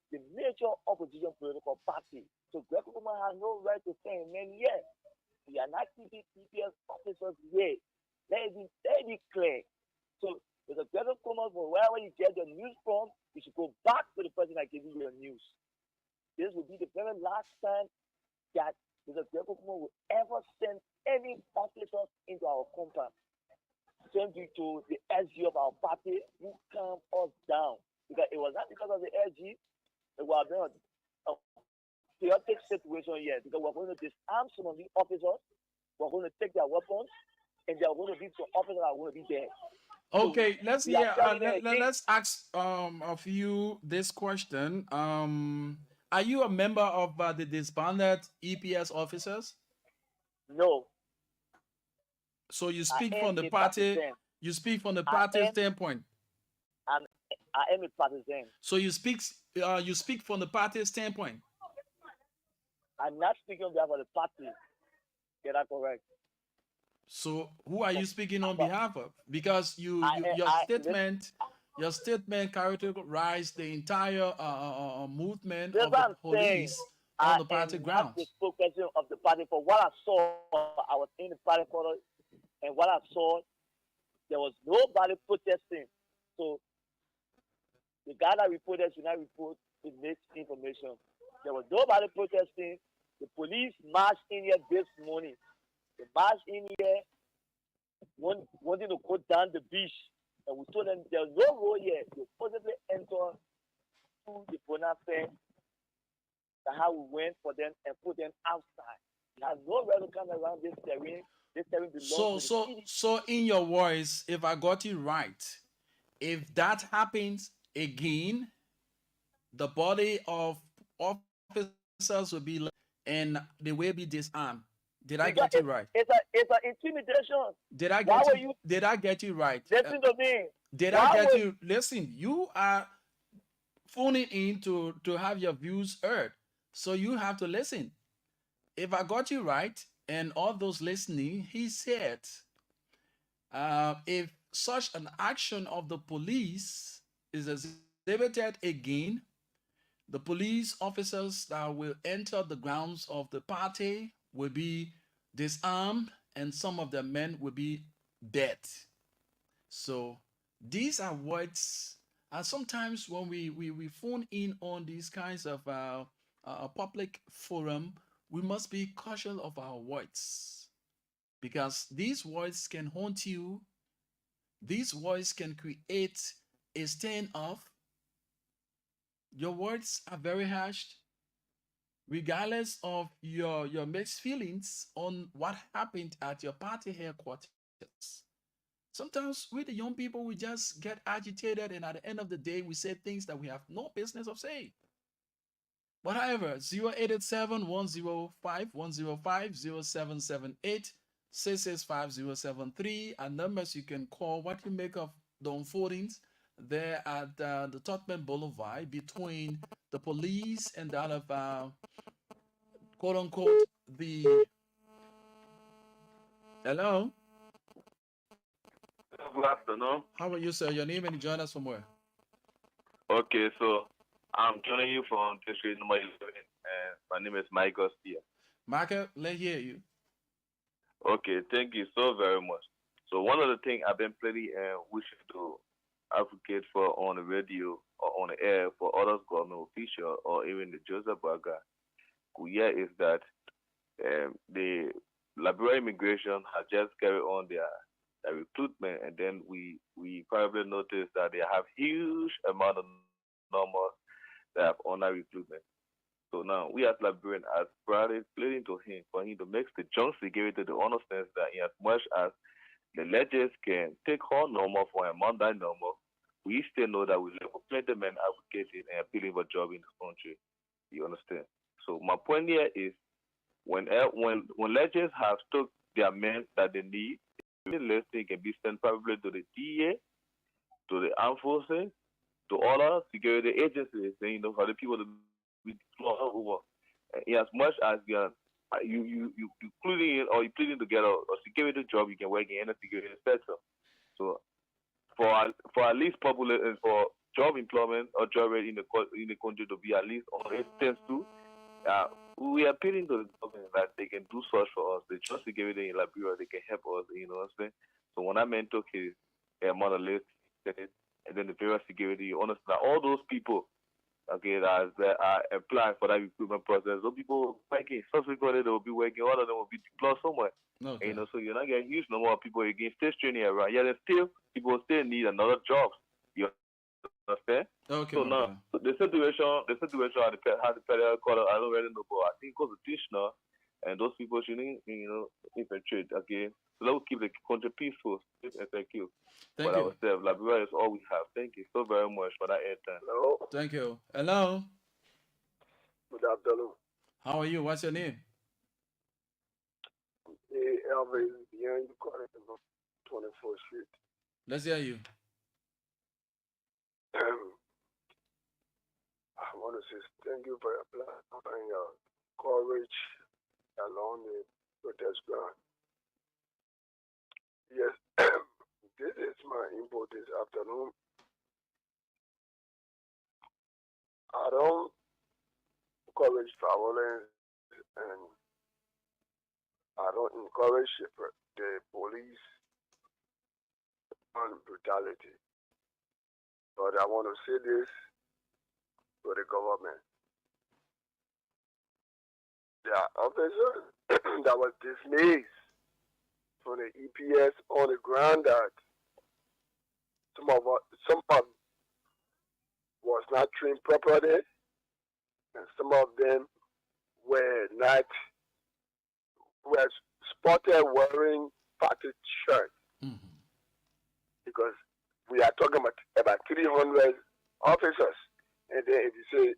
the major opposition political party. So Kwame Nkrumah has no right to say, man, yes, we are not keeping EPS officers here. Let it be clear. So, with the Kwame Nkrumah, for wherever you get your news from, you should go back to the person that gave you your news. This will be the very last time that the Kwame Nkrumah will ever send any officers into our compound. Send you to the SG of our party, you calm us down. Because it was not because of the SG, it was a chaotic situation here because we're going to disarm some of the officers, we're going to take their weapons, and there are going to be some officers that are going to be there. Okay, So let's hear. Let's ask of you this question. Are you a member of the disbanded EPS officers? No. So you speak from the party. You speak from the party standpoint. I am a partisan. So you speak from the party standpoint. I'm not speaking on behalf of the party. Get that correct. So who are you speaking on behalf of? Because your statement characterized the entire movement of the police on the party grounds. I'm not the spokesperson of the party. For what I saw, I was in the party photo, and what I saw, there was nobody protesting. So the guy that reported should not report the misinformation. There was nobody protesting. The police marched in here this morning. They marched in here wanting to go down the beach. And we told them there's no road here. They possibly enter through the Bona fence. That's how we went for them and put them outside. They have no right to come around this terrain. This terrain belongs to the city. So in your voice, if I got it right, if that happens again, the body of officers will be and they will be disarmed. Did I get it right? It's an intimidation. Did I get you right? Listen to me. Listen, you are phoning in to have your views heard. So you have to listen. If I got you right, and all those listening, he said, if such an action of the police is exhibited again, the police officers that will enter the grounds of the party will be disarmed and some of the men will be dead. So these are words, and sometimes when we phone in on these kinds of a public forum, we must be cautious of our words because these words can haunt you. These words can create a standoff. Your words are very harsh, regardless of your mixed feelings on what happened at your party headquarters. Sometimes we, the young people, we just get agitated, and at the end of the day, we say things that we have no business of saying. But however, 0887-105-105-0778, 665-073 are numbers you can call. What you make of the unfoldings there at the Tottenham Boulevard between the police and that of quote unquote the hello. Good afternoon. How are you, sir? Your name and you join us from where? Okay, so I'm joining you from district number 11, and my name is Michael Steer. Michael, let's hear you. Okay, thank you so very much. So one of the things I've been pretty wishing to advocate for on the radio or on the air for other government officials or even the Joseph Baga yeah, is that the Liberia immigration has just carried on their recruitment, and then we probably noticed that they have huge amount of numbers that have on that recruitment. So now we as Liberian as probably pleading to him for him to make the junk security to understand that in as much as the legends can take on normal for a Monday normal, we still know that we live for plenty men advocating and appealing for job in this country. You understand? So my point here is when legends have took their men that they need, the listing can be sent probably to the DA, to the armed forces, to other security agencies, and, for the people to be deployed over. In as much as you including or you pleading together a security job, you can work in any security sector. So for at least for job employment or job rate in the country to be at least on instance too. We are appealing to the government that they can do such for us. The just security in Liberia, they can help us. You know what I'm saying? So when I meant took his mother list, and then the various security, you understand all those people, okay, that are applying for that recruitment process. Those people working, subsequently they will be working. All of them will be deployed somewhere. Okay. So you're not getting a huge number of people again still training around. Yeah, there's still people still need another job. You understand? Okay, So my now brother. the situation at the federal court, I don't really know, but I think constitutional, and those people shouldn't, infiltrate. Okay, so that will keep the country peaceful. And thank you. Thank But you. ourselves, Liberia is all we have. Thank you so very much for that airtime. Hello. Thank you. Hello. Good afternoon. How are you? What's your name? Hey, Elvis, behind you calling from 24th Street. Let's hear you. I want to say thank you for your plan and your courage along the protest ground. Yes, this is my input this afternoon. I don't encourage violence and I don't encourage the police on brutality. But I want to say this to the government. There are officers that was dismissed from the EPS on the ground that some of was not trained properly, and some of them were spotted wearing party shirts. Mm-hmm. Because we are talking about 300 officers, and then if you say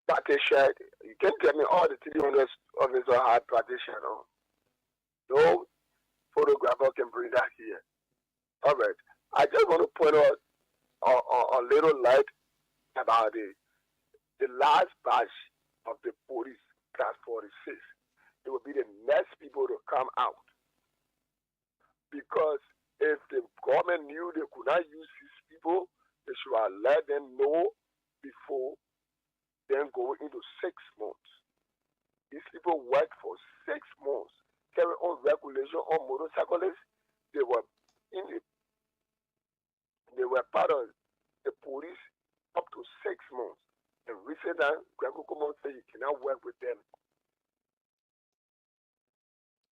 party shirt, you can't tell me all the 300 officers had party shirt on. No photographer can bring that here. All right. I just want to point out a little light about the last batch of the police class 46. It will be the next people to come out. Because if the government knew they could not use these people, they should have let them know before then go into 6 months. These people worked for 6 months, carry on regulation on motorcyclists. They were part of the police up to 6 months. And recent time, Greg Kukumo said you cannot work with them.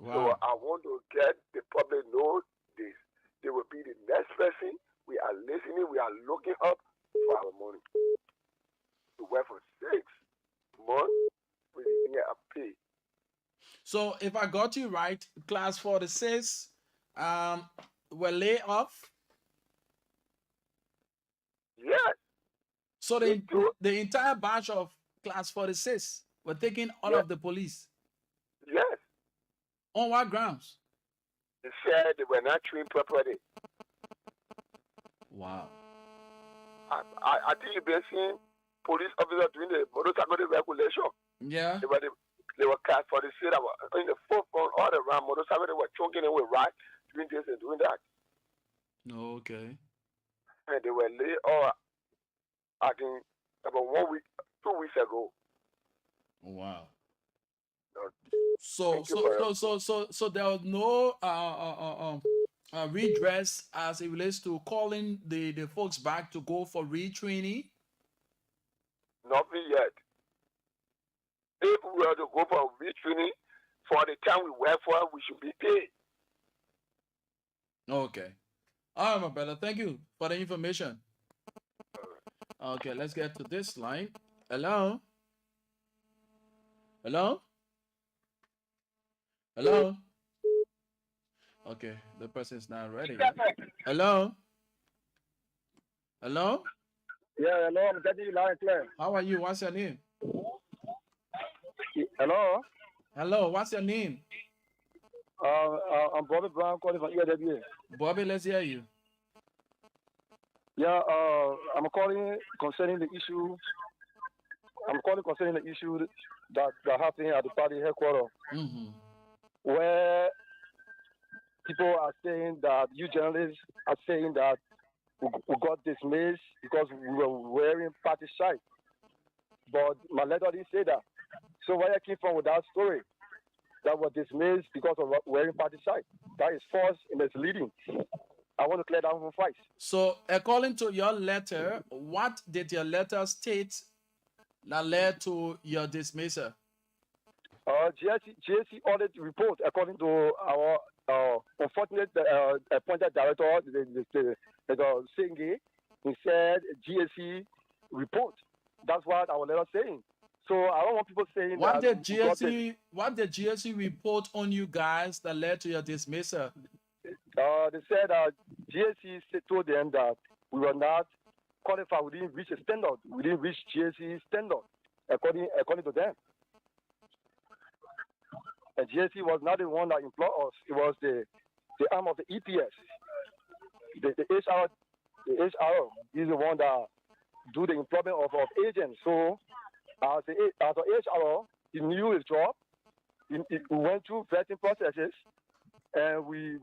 Wow. So I want to get the public know this. They will be the next person. We are listening. We are looking up for our money. To work for 6 months, we didn't get a pay. So if I got you right, class 46 were laid off. Yes. So the entire batch of class 46 were taken out of the police. Yes. On what grounds? They said they were not trained properly. Wow. I think you've been seeing police officers doing the motorcycle regulation. Yeah. They were cast for the city in the forefront all around motorcycle. They were choking them with rats, doing this and doing that. Okay. And they were laid off, I think, about 1 week, 2 weeks ago. Wow. So there was no redress as it relates to calling the folks back to go for retraining. Nothing yet. If we were to go for retraining for the time we work for, we should be paid. Okay. All right, my brother. Thank you for the information. Okay, let's get to this line. Hello? Hello? Hello? Okay, the person is not ready yet. Hello? Hello? Yeah, hello, I'm getting you loud and clear. How are you? What's your name? Hello? Hello, what's your name? I'm Bobby Brown calling from EWA. Bobby, let's hear you. Yeah, I'm calling concerning the issue. I'm calling concerning the issue that happened at the party headquarters, where people are saying that you journalists are saying that we got dismissed because we were wearing party shirt. But my letter didn't say that. So where I came from with that story, that was dismissed because of wearing party shirt. That is false and misleading. I want to clear that for first. So, according to your letter, what did your letter state that led to your dismissal? GSC audit report, according to our unfortunate appointed director, the Senge, he said GSC report. That's what our letter saying. So I don't want people saying what did GSC report on you guys that led to your dismissal? They said GSC told them that we were not qualified. We didn't reach a standard. We didn't reach GSC standard, according to them. And GSC was not the one that employed us. It was the arm of the EPS. The HR is the one that do the employment of agents. So as an HR, he knew his job. He went through vetting processes, and we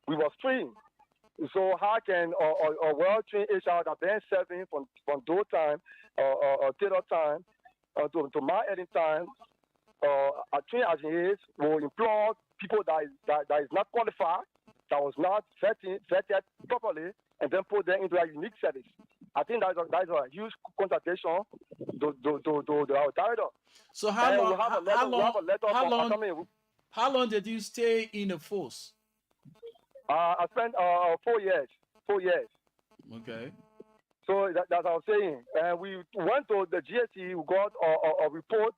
were trained. So how can a well-trained HR that been serving from door time or tailor time to my ending time, a trained as he is, will employ people that is not qualified, that was not vetted properly, and then put them into a unique service? I think that's a huge contradiction to our director. So how long did you stay in the force? I spent 4 years. 4 years. Okay. So that's what I'm saying. And we went to the GSC, we got a report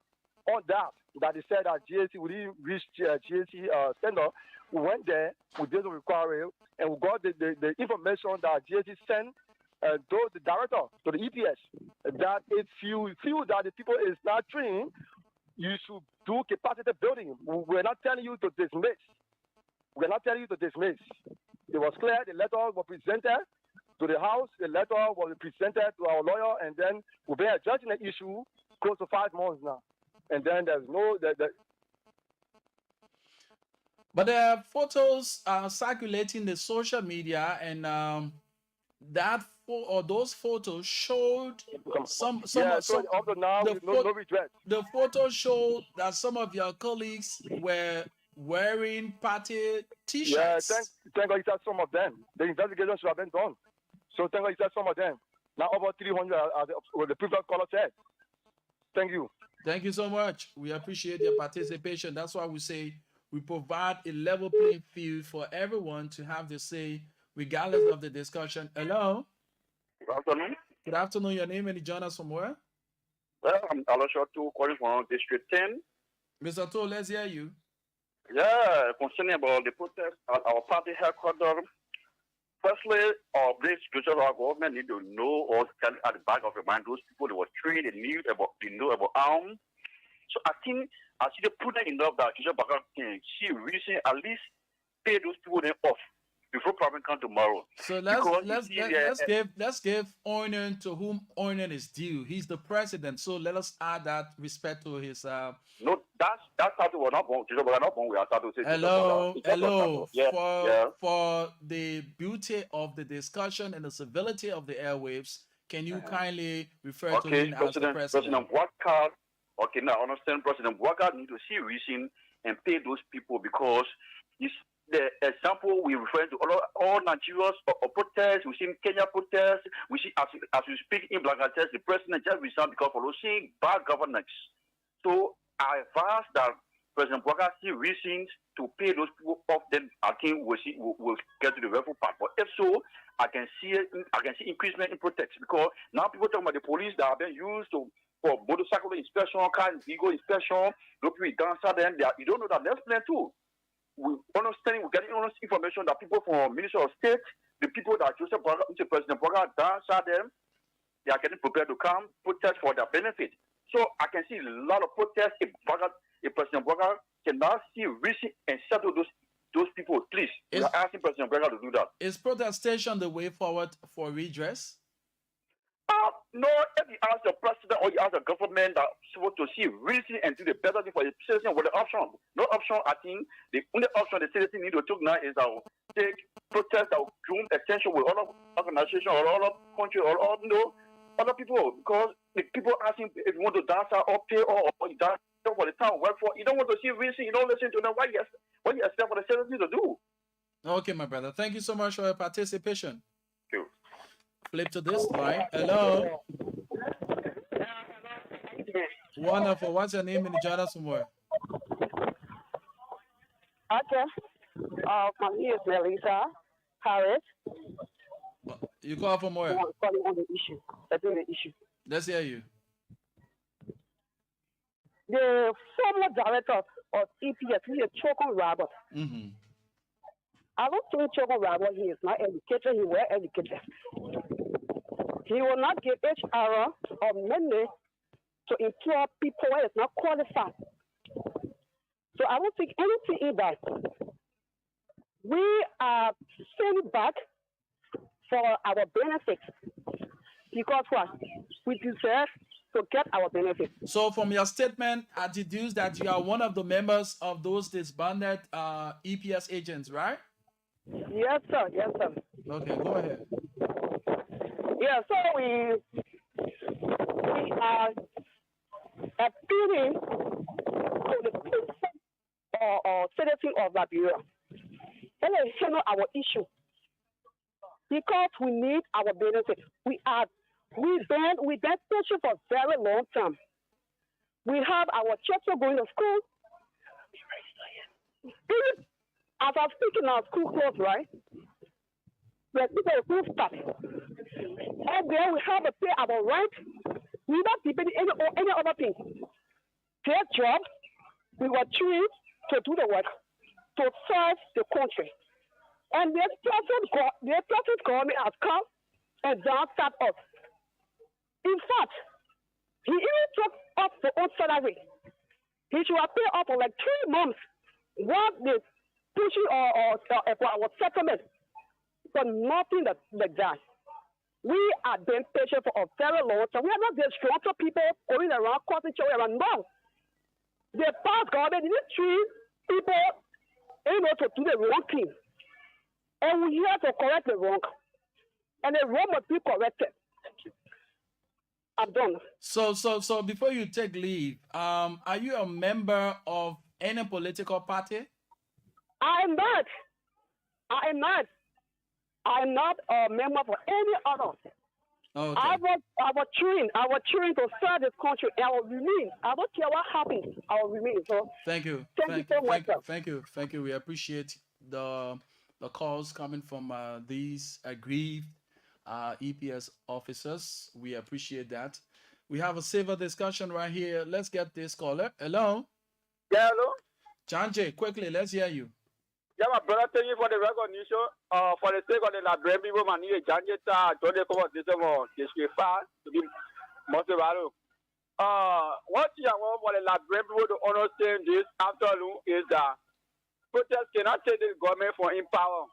on that they said that GSC, we didn't reach GSC standard. We went there, we didn't require it, and we got the information that GSC sent to the director, to the EPS, that if you feel that the people is not trained, you should do capacity building. We're not telling you to dismiss. We're not telling you to dismiss. It was clear, the letter was presented to the House, the letter was presented to our lawyer, and then we've been adjusting the issue close to 5 months now. And then there's no... But there are photos circulating the social media, and those photos showed the photos showed that some of your colleagues were wearing party T-shirts. Yeah, thank God you said some of them. The investigation should have been done. So thank God you said some of them. Now over 300 the previous caller said. Thank you. Thank you so much. We appreciate your participation. That's why we say we provide a level playing field for everyone to have the say, regardless of the discussion. Hello? Good afternoon. Good afternoon. Your name and you join us from where? Well, I'm Alosha Tu calling from District 10. Mr. To, let's hear you. Yeah, concerning about the protest at our party headquarters. Firstly, our our government need to know or tell at the back of your mind those people that were trained and knew about arms. So I think I see the prudent enough that she reason at least pay those people then off before problem come tomorrow. So let's give honor to whom honor is due. He's the president, so let us add that respect to his. No, that's how we are not born. We are to say. Hello. For the beauty of the discussion and the civility of the airwaves, can you kindly refer to him as the president? President, what card Okay, now I understand President Waka need to see reason and pay those people because it's the example we refer to all Nigerians or protests. We see Kenya protests. We see as we speak in Bangladesh, the president just resigned because of losing bad governance. So I advise that President Waka see reasons to pay those people off. Then I think we'll get to the revenue part. But if so, I can see increasement in protests because now people talking about the police that have been used for motorcycle inspection, car and vehicle inspection. Look, we dancer them. You don't know that next plan too. We're getting honest information that people from Ministry of State, the people that Joseph President Boga dancer them, they are getting prepared to come protest for their benefit. So I can see a lot of protests if President Boga cannot see reason and settle those people. Please, we are asking President Boga to do that. Is protestation the way forward for redress? No, if you ask the president or you ask the government that's supposed to see reason and do the better thing for the citizen with the option. No option, I think the only option the citizen need to take now is take protest that will groom attention with other organizations or other countries or other people. Because the people asking if you want to dance or pay or you dance for the town work for, you don't want to see reason, you don't listen to them. What you expect for the citizen to do? Okay, my brother. Thank you so much for your participation. Thank you. Flip to this line. Hello. Wonderful. What's your name and you join us from where? Okay. My name is Melissa Harris. You call from where? I'm calling on the issue. The issue. Let's hear you. The former director of EPS, he is Chokon Robert. Mm-hmm. I don't think Chokon Robert, he is not educated, he was educated. He will not give HR or money to employ people who is not qualified. So I don't think anything in that. We are sending back for our benefits because what? We deserve to get our benefits. So from your statement, I deduce that you are one of the members of those disbanded EPS agents, right? Yes, sir. Yes, sir. Okay, go ahead. Yeah, so we are appealing to the people or citizens of Liberia. Let us handle our issue because we need our benefit. We've been pushing for a very long time. We have our children going to school. As I'm speaking now, school closed, right? But people who start. And then we have to pay our rent without depending any other thing. Their job, we were trained to do the work, to serve the country. And the present government has come and downside us. In fact, he even took up the own salary. He should have paid up for like 3 months while they pushing or our settlement. But nothing like that. We are being patient for a very long time. We are not the stronger people going around causing each other around. No. The past government didn't treat people to do the wrong thing. And we have to correct the wrong. And the wrong must be corrected. I'm done. So before you take leave, are you a member of any political party? I'm not. I'm not a member of any other. Okay. I was trained to serve this country. I will remain. I don't care what happens. I will remain. So thank you. Thank you so much. Thank you. We appreciate the calls coming from these aggrieved EPS officers. We appreciate that. We have a civil discussion right here. Let's get this caller. Hello. Yeah, hello. Chanje, quickly, let's hear you. Yeah, my brother, thank you for the recognition. For the sake of the Liberian people, man, you can't get to the conversation more. Just be fast to be motivated. What you want for the Liberian people to understand this afternoon is that protest cannot take the government from in power.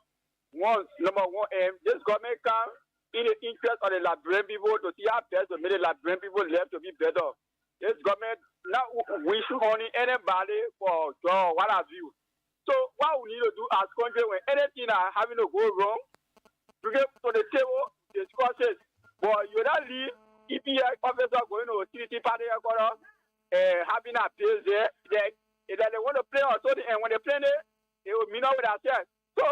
Number one aim, this government can, in the interest of the Liberian people, to see how best to make the Liberian people live to be better. This government not wishing on anybody for job, what have you. So what we need to do as country when anything are having to go wrong, we get to the table, discuss it. But you don't leave EPS officer going to CDT party having a appeals there, they want to play also, and when they play it, they will mean out with ourselves. So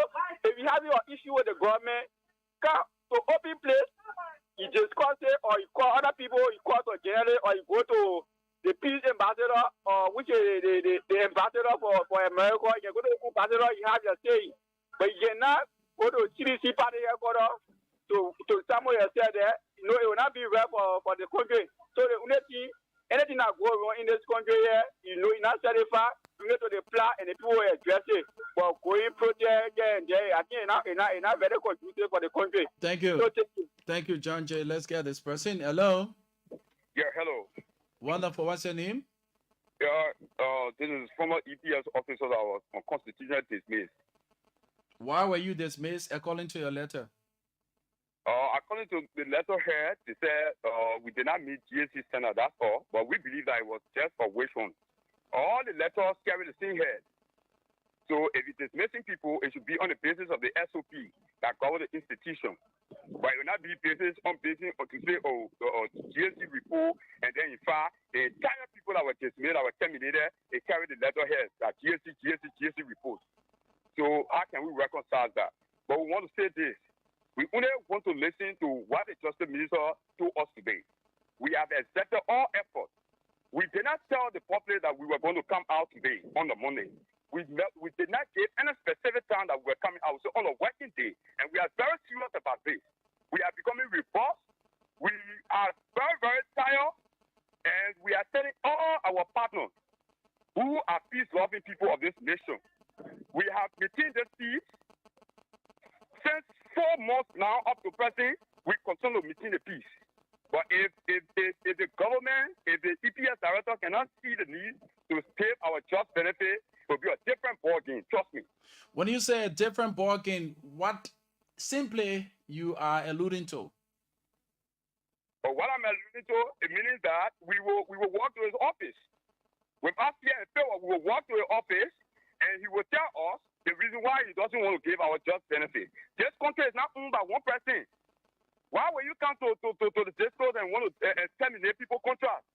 if you have your issue with the government, come to open place, you discuss it, or you call other people, you call to general, or you go to the peace ambassador, or which is the ambassador for America. You go to the ambassador, you have your say. But you cannot go to CDC party headquarters to somewhere yourself there. No, it will not be well for the country. So the only thing, anything that goes wrong in this country here, you know, you're not satisfied, you go to the plan and the people will address it. But going project and there, I think it's not very conducive for the country. Thank you. So, Thank you, John J. Let's get this person. Hello. Yeah, hello. Wonderful. What's your name? This is former EPS officer that was on constitutional dismiss. Why were you dismissed according to your letter? According to the letterhead, they said we did not meet GSC standard, that's all. But we believe that it was just for which one. All the letters carry the same head. So if it is missing people, it should be on the basis of the SOP that covers the institution. But it will not be basis to say, GSC report, and then in fact, the entire people that were dismissed, that were terminated, they carry the letterhead that GSC report. So how can we reconcile that? But we want to say this. We only want to listen to what the Justice Minister told us today. We have accepted all efforts. We did not tell the public that we were going to come out today on the Monday. We did not give any specific time that we were coming out. So on a working day, and we are very serious about this. We are becoming robust. We are very, very tired, and we are telling all our partners who are peace-loving people of this nation. We have maintained this peace since 4 months now up to present. We continue to maintain the peace. But if the government, if the EPS director cannot see the need to save our just benefit, it will be a different ballgame. Trust me. When you say a different ballgame, what simply you are alluding to? But what I'm alluding to, it means that we will walk to his office. With us here in Philly, we will walk to his office, and he will tell us the reason why he doesn't want to give our just benefit. This country is not owned by one person. Why will you come to the discourse and want to terminate people contracts,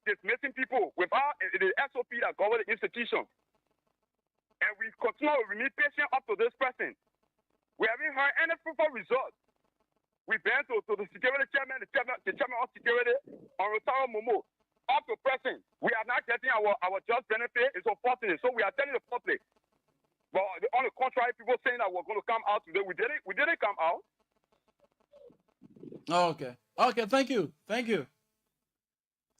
dismissing people without the SOP that governs the institution? And we continue to remain patient up to this person. We haven't heard any fruitful results. We've been to the security chairman, the chairman of security, on Rotaro Momo. Up to present, we are not getting our just benefit. It's unfortunate. So we are telling the public. But on the contrary, people saying that we're going to come out today. We didn't come out. Okay. Okay, thank you.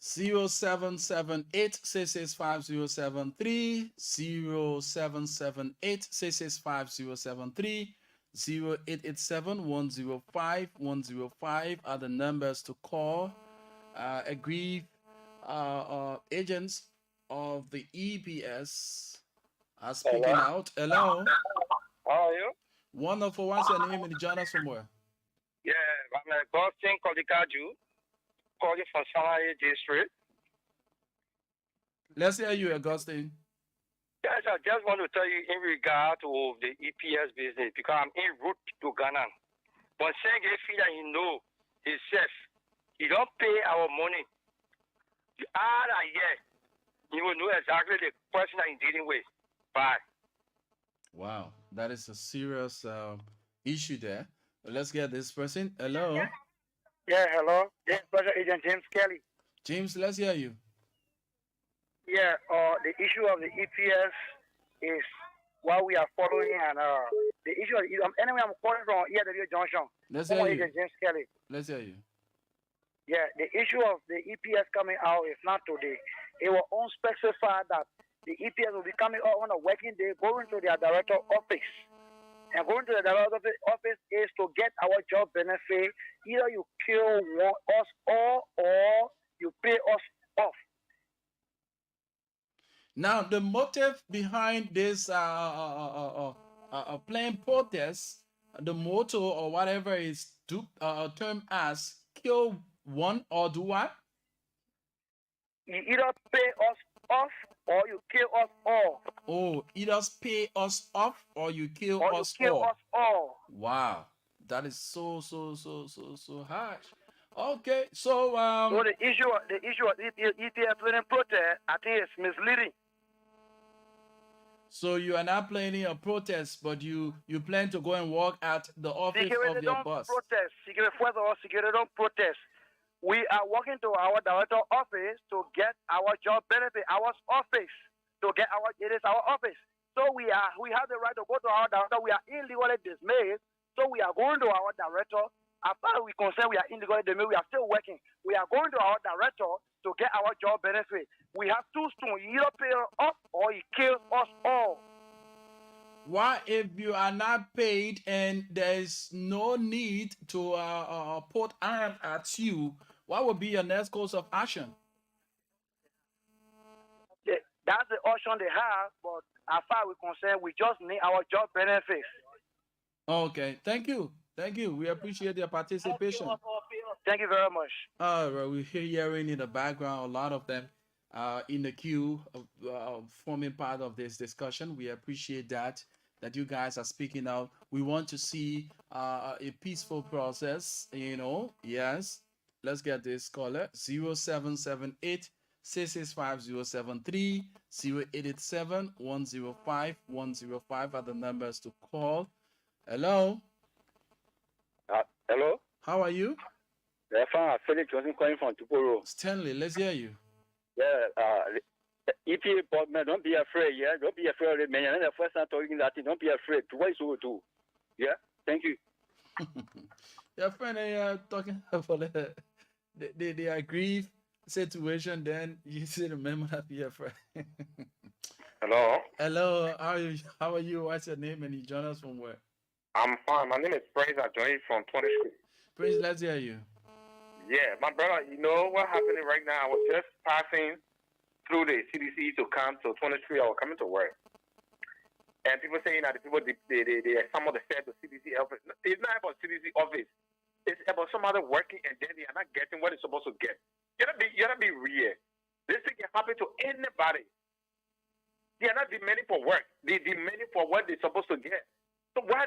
0778-665-073, 0778-665-073, 0887-105-105 are the numbers to call. Aggrieved agents of the EPS are speaking out. Hello. How are you? Wonderful. What's your name and join us from where? Yeah, I'm Agustin Kodikaju, calling from Sanaye District. Let's hear you, Augustine. Yes, I just want to tell you in regard to the EPS business, because I'm en route to Ghana. But saying if he know himself, he don't pay our money. You are here, you will know exactly the person that you're dealing with. Bye. Wow, that is a serious issue there. Let's get this person. Hello. Yeah, hello. This is Special Agent James Kelly. James, let's hear you. Yeah, the issue of the EPS is what we are following, and the issue of anyway, I'm calling from EW Junction. Let's hear you. Agent James Kelly. Let's hear you. Yeah, the issue of the EPS coming out is not today. It will unspecified that the EPS will be coming out on a working day, going to their director office. And going to the director office is to get our job benefit. Either you kill us all or you pay us off. Now, the motive behind this plain protest, the motto or whatever is termed as kill one or do what? You either pay us off or you kill us all. Oh, either pay us off or you kill us all. Us all. Wow, that is so harsh. Okay, so So the issue of EPF planning protest, I think it's misleading. So you are not planning a protest, but you plan to go and work at the office Security of your don't boss. protest. Security, first of all, security don't protest. We are working to our director office to get our job benefit, our office to get it is our office. So we have the right to go to our director. We are illegally dismissed. So we are going to our director. As far as we concern, we are illegally dismissed. We are still working. We are going to our director to get our job benefit. We have two stones. He either pay us or he kills us all. Why, if you are not paid and there's no need to put arm at you, what would be your next course of action? That's the option they have, but as far as we're concerned, we just need our job benefits. Okay, thank you. Thank you. We appreciate your participation. Thank you very much. All right, we're hearing in the background a lot of them in the queue forming part of this discussion. We appreciate that you guys are speaking out. We want to see a peaceful process, Yes. Let's get this caller 0778 665 0887 105 105 are the numbers to call. Hello. Hello. How are you? Yeah, fine. Felix Johnson calling from Tuporo. Stanley, let's hear you. Yeah, EPA board man, don't be afraid. Yeah, don't be afraid. Man, and the first time talking that, don't be afraid. To what is you do? Yeah, thank you. Your friend talking about the aggrieved situation. Then you say remember that be afraid. Hello. Hello. How are you? What's your name and you join us from where? I'm fine. My name is Praise. I joined you from 20th Street. Praise, let's hear you. Yeah, my brother, you know what's happening right now? I was just passing through the CDC to come to 20th Street. I was coming to work. And people saying that the people, some of the said the CDC office. It's not about CDC office. It's about somebody working and then they are not getting what they're supposed to get. You gotta be real. This thing can happen to anybody. They are not demanding for work. They're demanding for what they're supposed to get. So what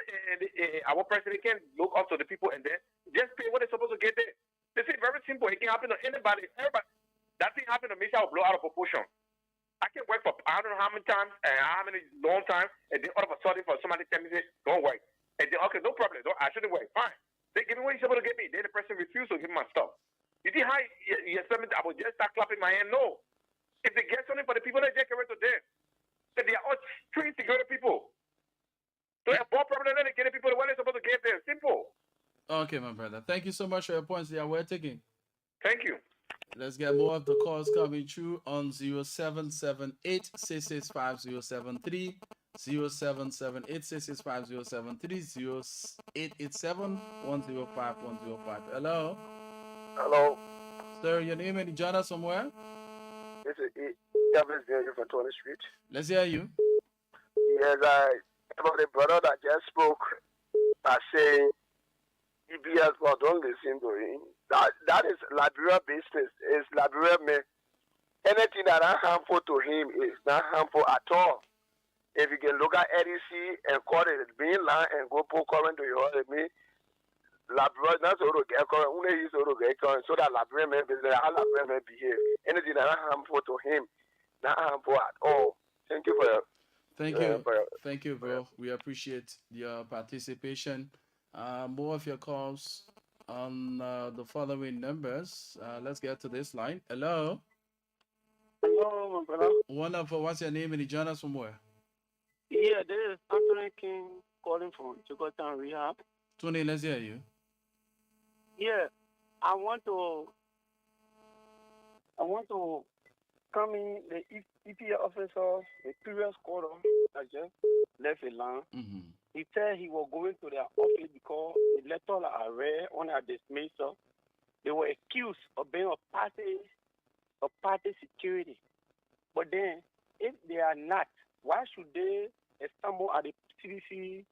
our president can look up to the people and then just pay what they're supposed to get there. This is very simple. It can happen to anybody. Everybody. That thing happened to me, so I'll blow out of proportion. I can work for I don't know how many times and how many long time, and then all of a sudden for somebody tell me this, don't work. And then okay, no problem. I shouldn't work. Fine. They give me what you're supposed to give me. Then the person refused to give me my stuff. You see how you expect me? I will just start clapping my hand. No. If they get something for the people, they just give it to them. So they are all trained security people. So if more problem, then they get the people what they're supposed to get there. Simple. Okay, my brother. Thank you so much for your points. They are well taken. Thank you. Let's get more of the calls coming through on 0778 665 073, 0778 665 073, 0887 105 105. Hello. Hello. Sir, your name and you join us somewhere? This is Evans here from 20th Street. Let's hear you. Yes, about the brother that just spoke, I say, EBS, well, don't listen to him. That is Liberia business. It's Liberia man. Anything that is harmful to him is not harmful at all. If you can look at EDC and call it being line and go pull current to your other me, Liberia not so to get current, only he's so to get current, so that Liberia man business, how Liberia man behave. Anything that is harmful to him, not harmful at all. Thank you for your. Thank you, bro. We appreciate your participation. More of your calls on the following numbers. Let's get to this line. Hello. Hello, my brother. Wonderful. What's your name and you join us from where? Yeah, this is Afteroon King calling from Chicotown Rehab. Tony, let's hear you. Yeah, I want to come in the EPA officer, the previous quarter, I just left a line. Mm-hmm. He said he was going to their office because the letter that I read on their dismissal, they were accused of being a party security. But then, if they are not, why should they assemble at the CDC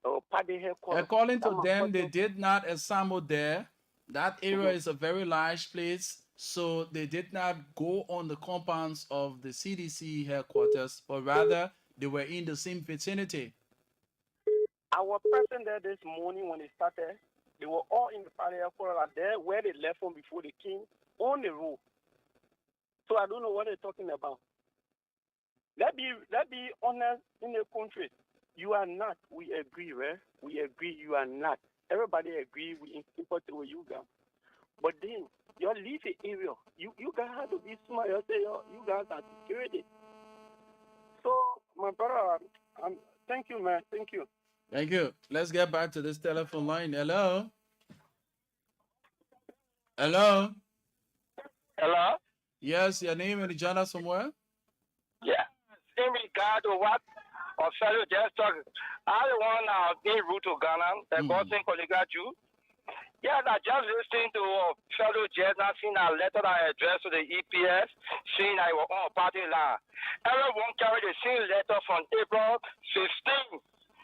or party headquarters? According to them, they did not assemble there. That area is a very large place, so they did not go on the compounds of the CDC headquarters, but rather they were in the same vicinity. I was present there this morning when they started. They were all in the party headquarters there where they left from before they came on the road. So I don't know what they're talking about. Let's be honest in the country. You are not. We agree, right? We agree you are not. Everybody agree we import with you guys. But then you leave the area. You guys have to be smart. You say you guys are security. So my brother, thank you, man. Thank you. Thank you. Let's get back to this telephone line. Hello. Hello. Hello? Yes, your name and the journal somewhere? Yeah. In regard to what our fellow just talking, I want in route to Ghana, the Godson Colleague you. Yes, I just listening to fellow just not seeing a letter that I addressed to the EPS, saying I was on a party line. Everyone carried the same letter from April 15.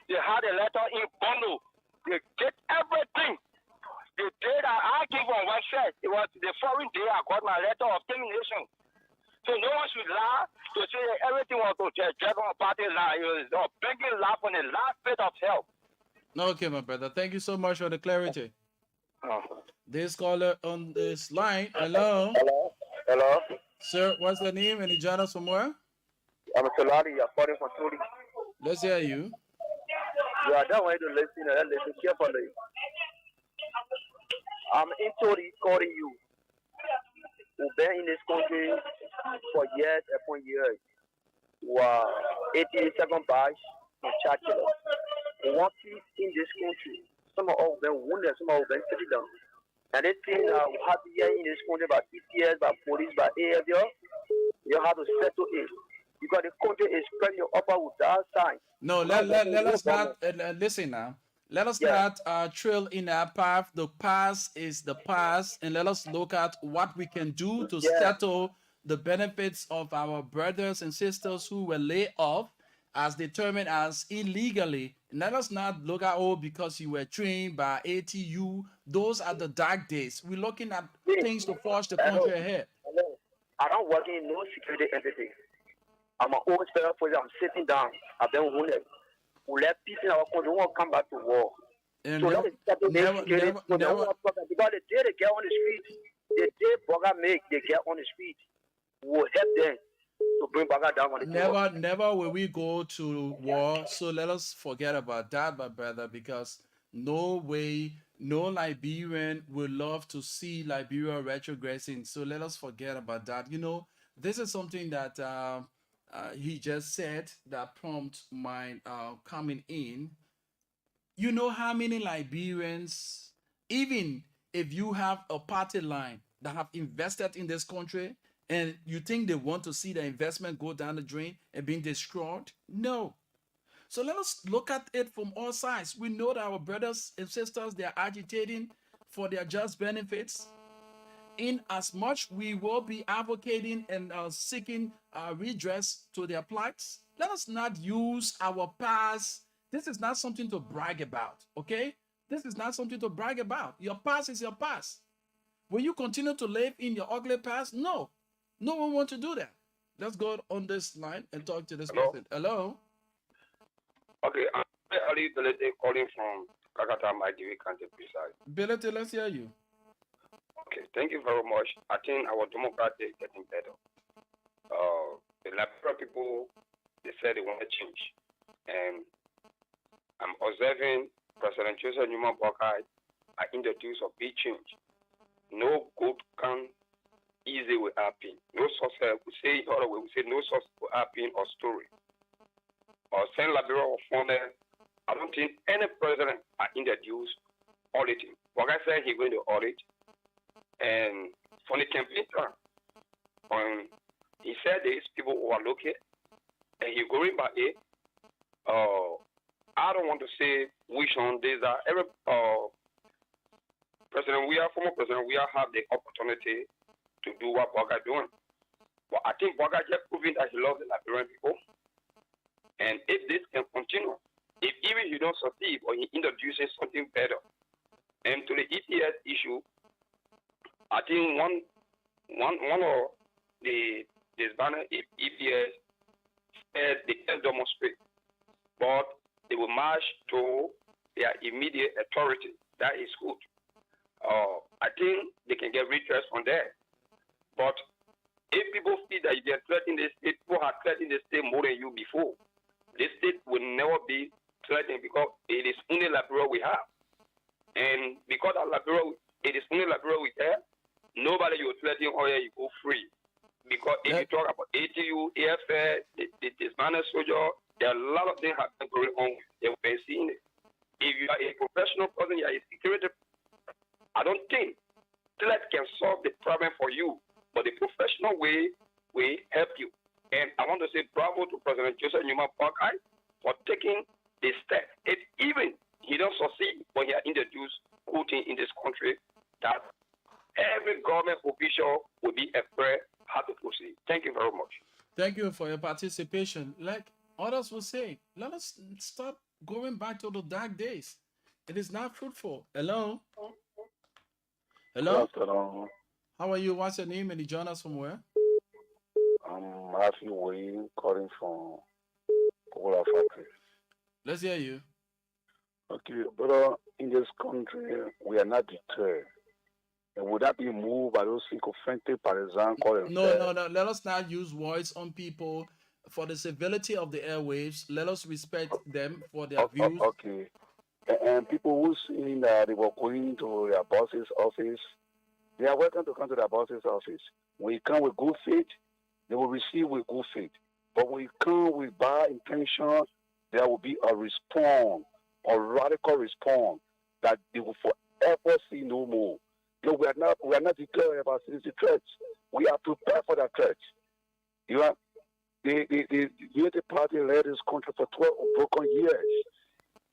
They had a letter in bundle. They get everything. The day that I give on website, it was the following day I got my letter of termination. So no one should lie to say that everything was to drag on a party line. It was a begging lie from the last bit of help. Okay, my brother. Thank you so much for the clarity. This caller on this line. Hello. Hello. Sir, what's the name and the journal somewhere? I'm Solari. I'm calling from Tori. Let's hear you. Yeah, I don't want you to listen carefully. I'm in Tori calling you. We've been in this country for years upon years. Wow, 82nd batch in Churchill. We want peace in this country. Some of them wounded, some of them sitting down. And they think we have to hear in this country by EPS, by police, by AFL. You have to settle it. Because the country is spreading your upper with that sign. No, let us not listen now. Let us not trail in our path. The past is the past, and let us look at what we can do to settle the benefits of our brothers and sisters who were laid off as determined as illegally. And let us not look at, because you were trained by ATU. Those are the dark days. We're looking at things to forge the country ahead. I don't work in no security entity. I'm an old special force. I'm sitting down. I've been wounded. We let peace in our country. We won't come back to war. And so let us settle this security. Because the day they get on the street, the day Boga make, they get on the street. We'll help them to bring Boga down on the Never will we go to war. So let us forget about that, my brother, because no way, no Liberian would love to see Liberia retrogressing. So let us forget about that. You know, this is something that he just said that prompts my coming in. You know how many Liberians, even if you have a party line that have invested in this country and you think they want to see the investment go down the drain and being destroyed? No. So let us look at it from all sides. We know that our brothers and sisters, they are agitating for their just benefits. In as much we will be advocating and seeking redress to their plights, let us not use our past. This is not something to brag about, okay? This is not something to brag about. Your past is your past. Will you continue to live in your ugly past? No. No one wants to do that. Let's go on this line and talk to this person. Hello? Okay, I'm Ali Belete calling from Kakata, Maidiwi County, precise. Belete, let's hear you. Okay, thank you very much. I think our democracy is getting better. The Liberia people, they said they want to change. And I'm observing President Joseph Numa Boakai are introduced a big change. No good can easy with happen. No source, we say it other way, we say no source will happen or story. Or Saint Liberia or former, I don't think any president are introduced auditing. Boakai said he's going to audit. And for the campaign time, he said these people who are looking, and he's going by it. I don't want to say which one these are. Every former president, we have the opportunity to do what Boga doing. But I think Boga just proving that he loves the Liberian people. And if this can continue, if even he don't succeed or he introduces something better, and to the EPS issue, I think one of the banner EPS said they can demonstrate, but they will march to their immediate authority, that is good. I think they can get redress on that. But if people feel that they are threatening the state, people have threatened the state more than you before, the state will never be threatened because it is only Liberia we have. And because of Liberia, it is only Liberia we have, nobody you threaten or you go free. Because if you talk about ATU, AFL, the disbanded soldier, there are a lot of things happening going on. They've been seeing it. If you are a professional person, you are a security, I don't think threat can solve the problem for you, but the professional way will help you. And I want to say bravo to President Joseph Newman Parkai for taking the step. If even he don't succeed when he introduced good thing in this country, that every government official will be afraid how to proceed. Thank you very much. Thank you for your participation. Like others will say, let us stop going back to the dark days. It is not fruitful. Hello? Hello? Good afternoon. How are you? What's your name and you join us from where? I'm Matthew Wayne, calling from Cola Factory. Let's hear you. Okay, brother, in this country, we are not deterred. And would that be moved by those sycophantic partisans calling? No. Let us not use voice on people for the civility of the airwaves. Let us respect them for their views. Okay. And people who saying that they were going to their boss's office, they are welcome to come to their boss's office. When you come with good faith, they will receive with good faith. But when you come with bad intention, there will be a response, a radical response that they will forever see no more. No, we are not declaring about security threats. We are prepared for that threat. You know, the Unity Party led this country for 12 broken years.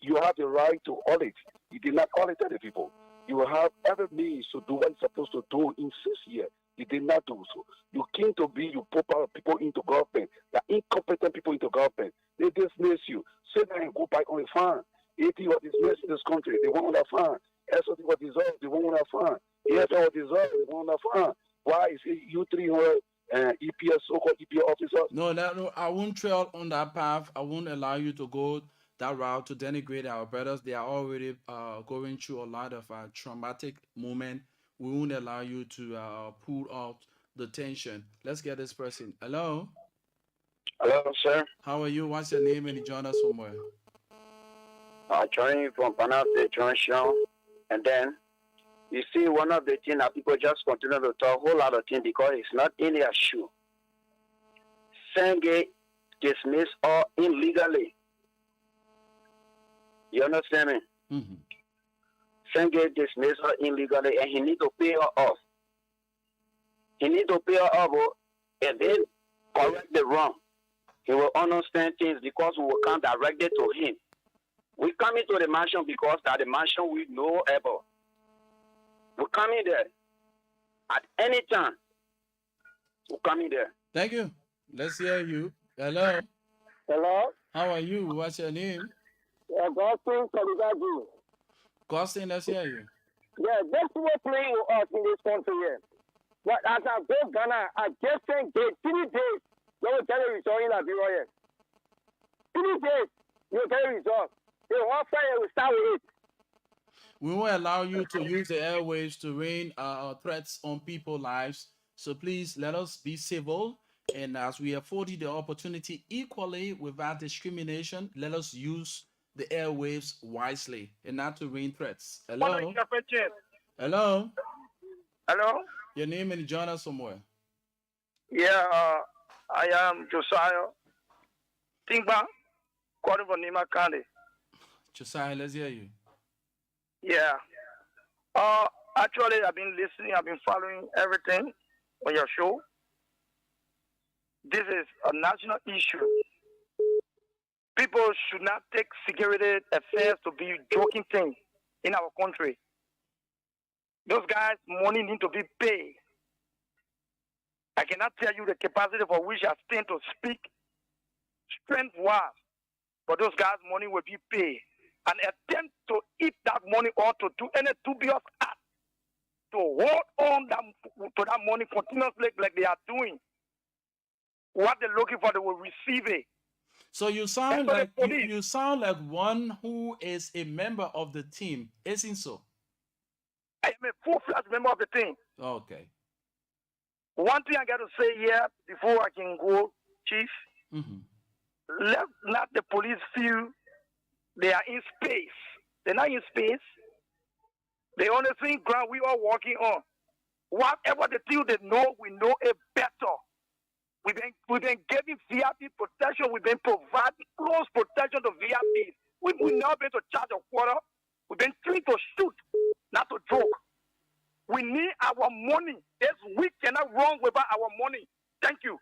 You have the right to audit. You did not audit the people. You have every means to do what you're supposed to do in 6 years. You did not do so. You came to be, you put people into government, the incompetent people into government. They dismiss you. Sit down and go back on the farm. AT was dismissed in this country. They won't on the farm. SOT was dissolved. They won't on the farm. EFL was dissolved. They won't on the farm. Why is it you 300 EPS, so-called EPS officers? No, I won't trail on that path. I won't allow you to go that route to denigrate our brothers. They are already going through a lot of traumatic moment. We won't allow you to pull out the tension. Let's get this person. Hello? Hello, sir. How are you? What's your name and you join us from where? I join you from Panama Junction. And then, you see, one of the things that people just continue to talk a whole lot of things because it's not in their shoe. Senge dismissed all illegally. You understand me? Mm-hmm. Senge dismissed her illegally and he need to pay her off. He need to pay her off and then correct the wrong. He will understand things because we will come directly to him. We come into the mansion because that the mansion we know about. We come in there at any time. We come in there. Thank you. Let's hear you. Hello? Hello? How are you? What's your name? Gostin Kaligaju. Gostin, let's hear you. Yeah, those people playing with us in this country here. But as I go Ghana, I just think 3 days, they will tell the result in Liberia. 3 days, they will tell the result. They want fire, we start with it. We won't allow you to use the airwaves to rain threats on people's lives. So please let us be civil. And as we afford you the opportunity equally without discrimination, let us use the airwaves wisely and not to rain threats. Hello? Hello? Hello? Your name and join us somewhere. Yeah, I am Josiah Tingba, calling from Nima County. Josiah, let's hear you. Yeah. Actually, I've been listening, I've been following everything on your show. This is a national issue. People should not take security affairs to be joking thing in our country. Those guys' money need to be paid. I cannot tell you the capacity for which I stand to speak strength-wise, but those guys' money will be paid. An attempt to eat that money or to do any dubious act, to hold on to that money continuously like they are doing. What they're looking for, they will receive it. So you sound like you sound like one who is a member of the team, isn't so? I am a full-fledged member of the team. Okay. One thing I got to say here before I can go, Chief, let not the police feel they are in space. They're not in space. They're on the same ground we are walking on. Whatever the thing they know, we know it better. We've been giving VIP protection. We've been providing close protection to VIPs. We've now been to charge a quarter. We've been trained to shoot, not to joke. We need our money. We cannot run without our money. Thank you.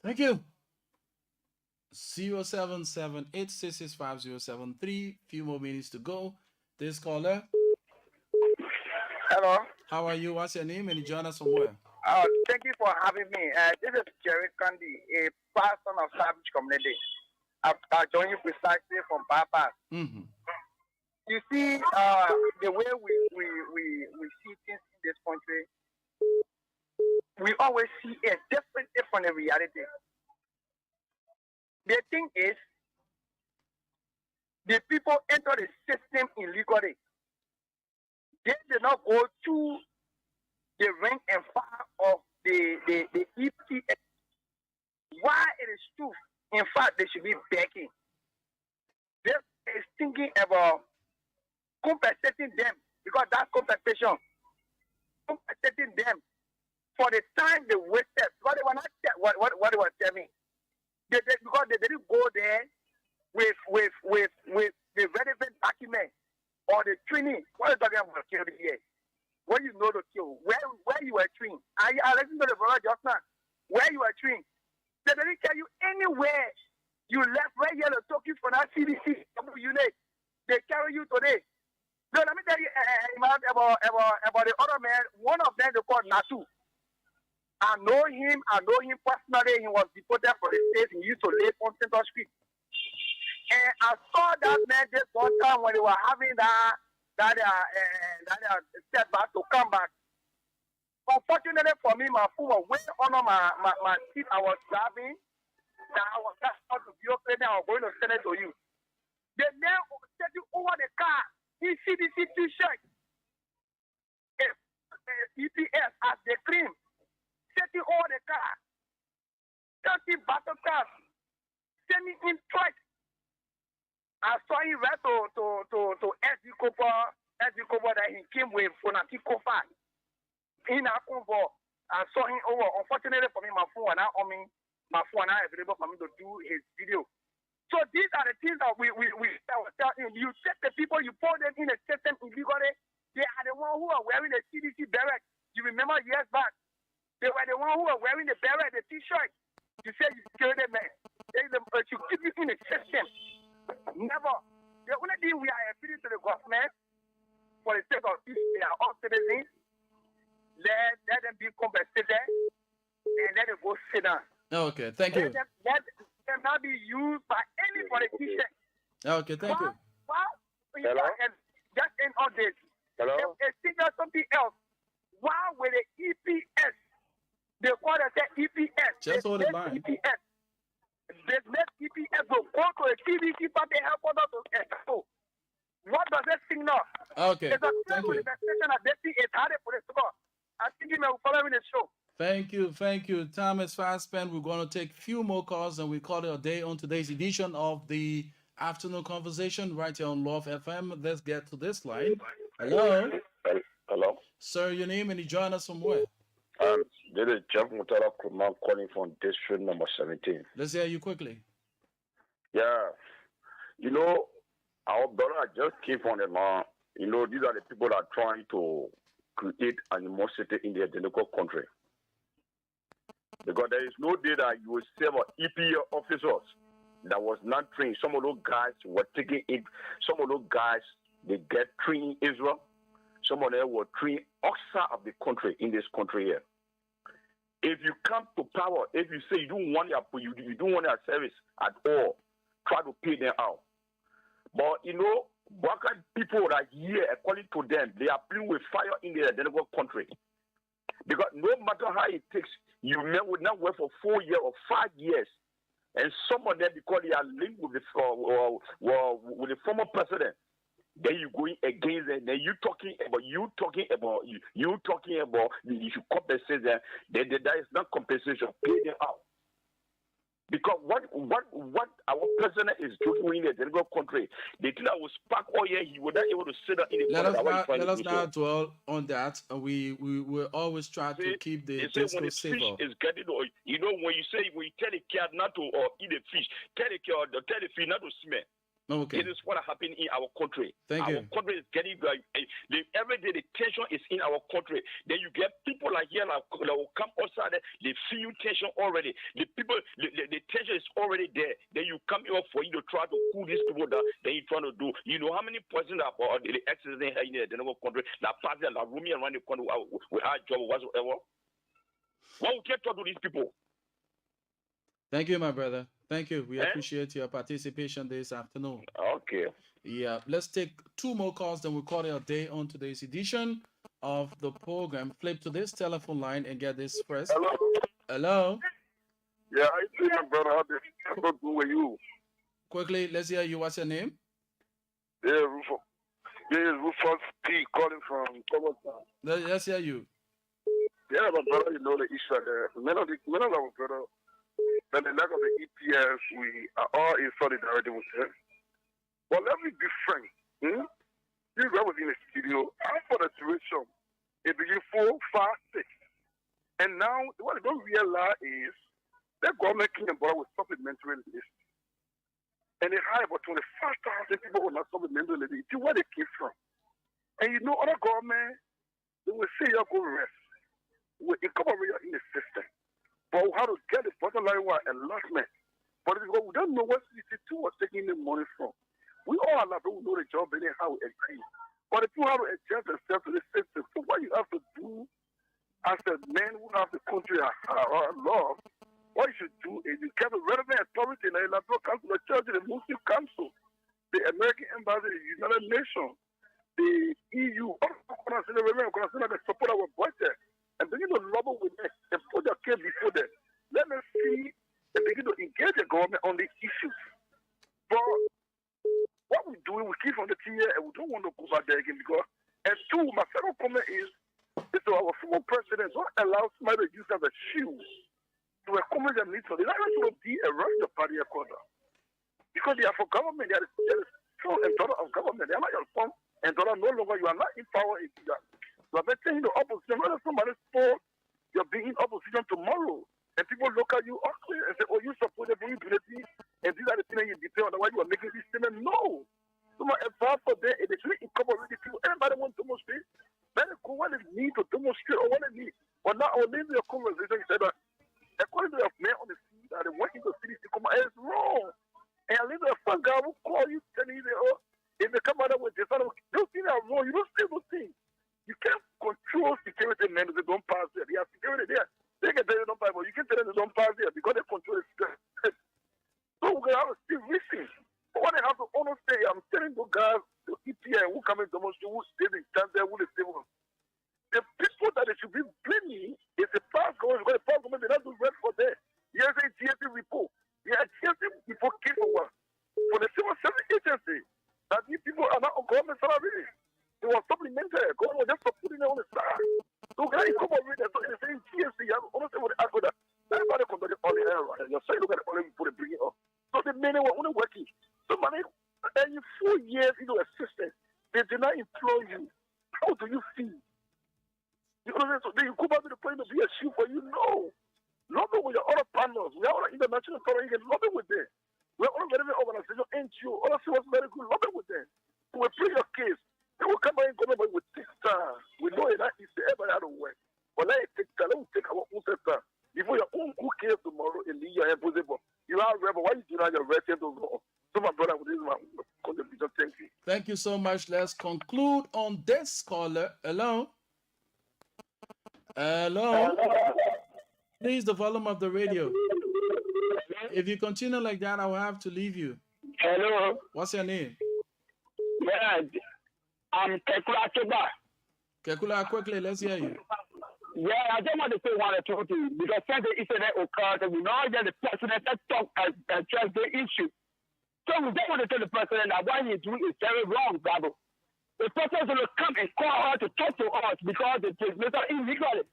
Thank you. 077-866-5073. Few more minutes to go. This caller. Hello. How are you? What's your name? And you join us from where? Thank you for having me. This is Jerry Candy, a pastor of Savage Community. I join you precisely from Papa. You see, the way we see things in this country, we always see a different reality. The thing is, the people enter the system illegally. They did not go through the rank and file of the EPS. Why it is true? In fact, they should be begging. This is thinking about compensating them, because that's compensation. Compensating them for the time they wasted. What they were not what they were telling. Because they didn't go there with the relevant document or the training. What are you talking about kill here? Where you know the kill? Where you were trained? I listened to the brother just now. Where you were trained? They didn't tell you anywhere. You left right here talking for that CDC unit. They carry you today. So let me tell you about the other man. One of them they called Natu. I know him personally. He was deported from the States. He used to live on Central Street. And I saw that man just one time when they were having that setback to come back. Unfortunately for me, my phone was way under my seat. I was driving. I was just out to be okay. Now I'm going to send it to you. The man sitting over the car, he CDC t-shirt, EPS as the cream, sitting over the car, 30 battle cars, sending in twice. I saw him right to SD Cooper that he came with Fonati Kofa. In our convo, I saw him over. Unfortunately for me, my phone was not on me. My phone was not available for me to do his video. So these are the things that we telling you. Set the people, you put them in the system illegally. They are the ones who are wearing the CDC beret. You remember years back, they were the ones who were wearing the beret, the t-shirt. You said you killed them, man. They should keep you in the system. Never. The only thing we are appealing to the government for the sake of peace, they are all citizens. Let them be compensated and let them go sit down. Okay, thank you. Let them not be used by any politician. Okay, thank you. Hello? And just in all this. Hello? If they think something else, why will the EPS, they call it EPS. Just hold the line. EPS. They make EPS will go to a CDC party headquarters to expo. What does that signal? Okay, It's a thank you. manifestation of this thing is harder for the score. I think you may follow the show. Thank you. Time is fast spent. We're going to take a few more calls and we call it a day on today's edition of the Afternoon Conversation right here on Love FM. Let's get to this line. Hello? Hello? Sir, your name and you join us from where? This is Jeff Mutala Kurman calling from district number 17. Let's hear you quickly. Yeah. You know, our brother just came from the line. You know, these are the people that are trying to create animosity in the identical country. Because there is no day that you will serve EPA officers that was not trained. Some of those guys were taking it. Some of those guys, they get trained in Israel. Some of them were trained outside of the country, in this country here. If you come to power, if you say you don't want their service at all, try to pay them out. But you know, what kind of people that here, according to them, they are playing with fire in their identical country. Because no matter how it takes, you will not work for 4 years or 5 years. And some of them, because they are linked with the former president, Then you going against them. Then you talking about you should compensate them. Then that is not compensation. Pay them out. Because what our president is doing in the Senegal country, the thing that was spark all year, he was not able to sit down in the Let us not dwell on that. We will always try to keep the discourse fish civil. is getting, when you tell the cat not to eat the fish, tell the fish not to smell. Okay. This is what happening in our country. Thank our you. country is getting every day the tension is in our country. Then you get people like here that will come outside. They feel tension already. The people, the tension is already there. Then you come here for you to try to cool these people down. Then you trying to do. You know how many persons that are the accidents in the country that pass there, like roaming around the country without job whatsoever. What we can talk to these people? Thank you, my brother. Thank you. We appreciate your participation this afternoon. Okay. Yeah, let's take 2 more calls, then we'll call it a day on today's edition of the program. Flip to this telephone line and get this first. Hello. Hello. Yeah, I see my brother. How do with you? Quickly, let's hear you. What's your name? Yeah, Rufus. This is Rufus P calling from Covertown. Let's hear you. Yeah, my brother, you know the issue there. Many of our brother, that the lack of the EPS, we are all in solidarity with them. But let me be frank. This guy was in the studio. After the situation, it began 4, 5, 6. And now, what they don't realize is that government came and brought with supplementary list. And they hired about 25,000 people on that supplementary list. You see where they came from. And you know, other government, they will say, you go rest. We incorporate in the system. But how to get the bottom line was allotment. But because we don't know what CC2 was taking the money from. We all are who know the job and how we agree. But if you have to adjust yourself to the system, so what you have to do as a man who have the country at law, what you should do is you get the relevant authority in the Electoral Council, the church, the Muslim Council, the American Embassy, the United Nations, the EU, all the support our budget. And begin to lobby with them and put their case before them. Let us see and begin to engage the government on these issues. But what we're doing, we keep on the tier and we don't want to go back there again because, and 2, my second comment is our former president don't allow somebody to use as a shield to accommodate their needs. So they're not going to be a rush the party quarter. Because they are for government, they are the son and daughter of government. They are not your son and daughter no longer. You are not in power. You are maintaining the opposition. Not somebody's fault. You're being in opposition tomorrow. And people look at you ugly and say, oh, you support the impunity. And these are the things you depend on why you are making this statement. No. So my advice for them is to incorporate the people. Everybody wants to demonstrate. Let it go what they need to demonstrate or what they need. But now I'll leave your conversation. You said that according to the man on the scene that they went into the city to come out, it's wrong. And I leave a fun guy who call you telling you, oh, if they come out with this, those things are wrong. You don't say those things. You can't control security men if they don't pass there. They have security there. They can tell you don't pass, but you can tell them they don't pass there because they control the security. So we're going to have to still listen. But what they have to understand, I'm telling the guys, the EPA, who come in the most, who stay in Tanzania, who stay with the people that they should be blaming is the past government, because the past government, they don't do well for them. Here's a GSC report. Yeah, GSC report came for the civil service agency that these people are not on government salary. It was supplementary. Government just for putting it on the side. So guys, come over there. So in the same GSC, you have to understand what they ask for that. Everybody can do the only error. And you're saying, look at the only people they bring it up. So the men were only working. So money, and you 4 years into a system, they did not employ you. How do you feel? You know, so then you go back to the point to be a shoe for you. No. Lobby with your other partners. We are all international authority. You can lobby with them. We are all very organization, NGO. All of us very good. Lobby with them. So we play your case. They will come back and government, but it will take time. We know it that easy. Everybody had to work. But let it take time. Let us take our own time. Before your own who cares tomorrow and leave your impossible. You are a rebel. Why you do not your rest to go? So my brother, this is my contribution. Thank you. Thank you so much. Let's conclude on this caller. Hello. Hello. Please, the volume of the radio. If you continue like that, I will have to leave you. Hello. What's your name? Yeah, I'm Kekula Keba. Kekula, quickly, let's hear you. Yeah, I just want to say one or two things because since the incident occurred, we know that the president had talked and addressed the issue. So we don't want to tell the president that what he's doing is very wrong, brother. The president will come and call her to talk to us because it is illegally.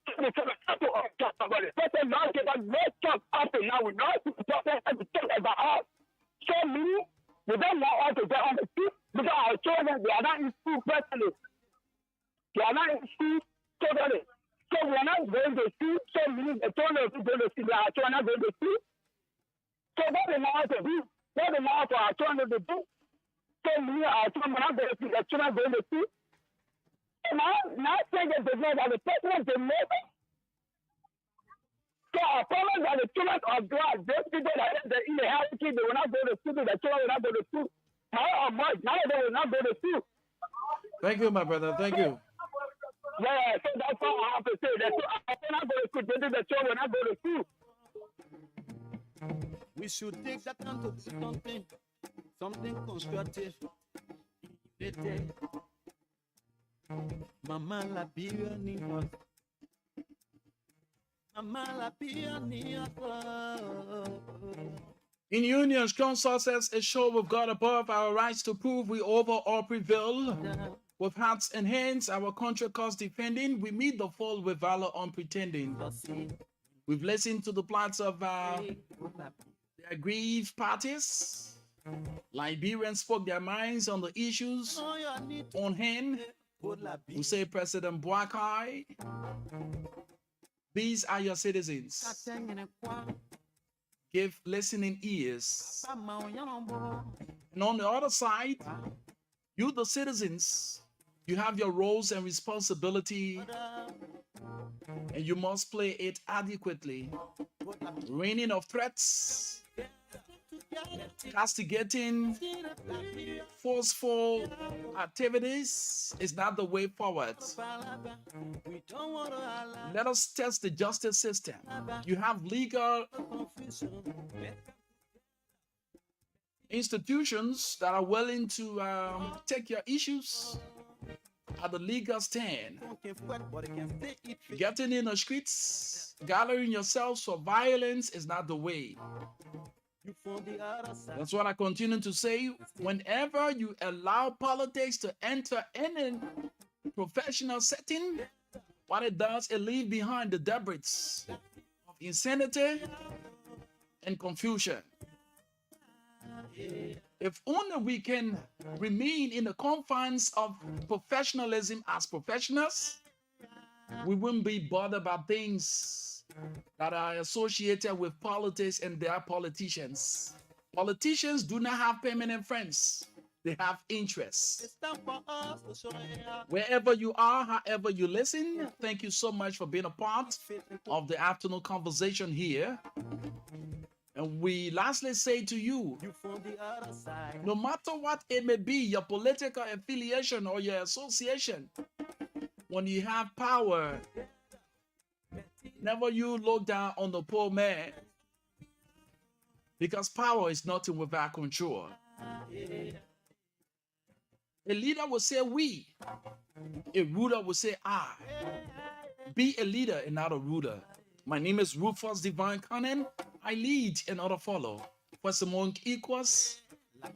So they come and talk to us about it. The president now give us no talk up and now we know to talk about us. So me, we don't want us to get on the street because our children, they are not in school personally. They are not in school totally. So we are not going to school. So me, the children are going to school. Our children are going to school. So what they want to do, what they want for our children to do, so me, our children are going to see, the children are going to see. And now saying that the president is neighbor. So our parents are the children of God. Those people that are in the hierarchy, they will not go to school, the children will not go to school. Now they will not go to school. Thank you, my brother. Thank you. Yeah, so that's all I have to say. That I cannot go to school, the children will not go to school. We should take that time to do something constructive. Mama la bienvenue. Mama la bienvenue. In unions, council says a show with God above our rights to prove we over or prevail. With hearts and hands, our country cause defending. We meet the fall with valor unpretending. We've listened to the plots of the aggrieved parties. Liberians spoke their minds on the issues on hand. We say President Boakai, these are your citizens. Give listening ears. And on the other side, you the citizens, you have your roles and responsibility, and you must play it adequately. Raining of threats, castigating, forceful activities is not the way forward. Let us test the justice system. You have legal institutions that are willing to take your issues at the legal stand. Getting in the streets, gathering yourselves for violence is not the way. That's what I continue to say. Whenever you allow politics to enter any professional setting, what it does, it leaves behind the debris of insanity and confusion. If only we can remain in the confines of professionalism as professionals, we wouldn't be bothered about things that are associated with politics and their politicians. Politicians do not have permanent friends. They have interests. Wherever you are, however you listen, thank you so much for being a part of the afternoon conversation here. And we lastly say to you, no matter what it may be, your political affiliation or your association, when you have power, never you look down on the poor man, because power is nothing without control. A leader will say we, a ruler will say I. Be a leader and not a ruler. My name is Rufus Divine Cannon. I lead and others follow. First among equals,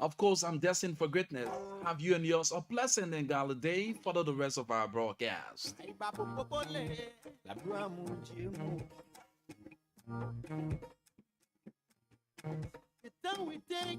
of course, I'm destined for greatness. Have you and yours a pleasant and gala day. Follow the rest of our broadcast. It's time we take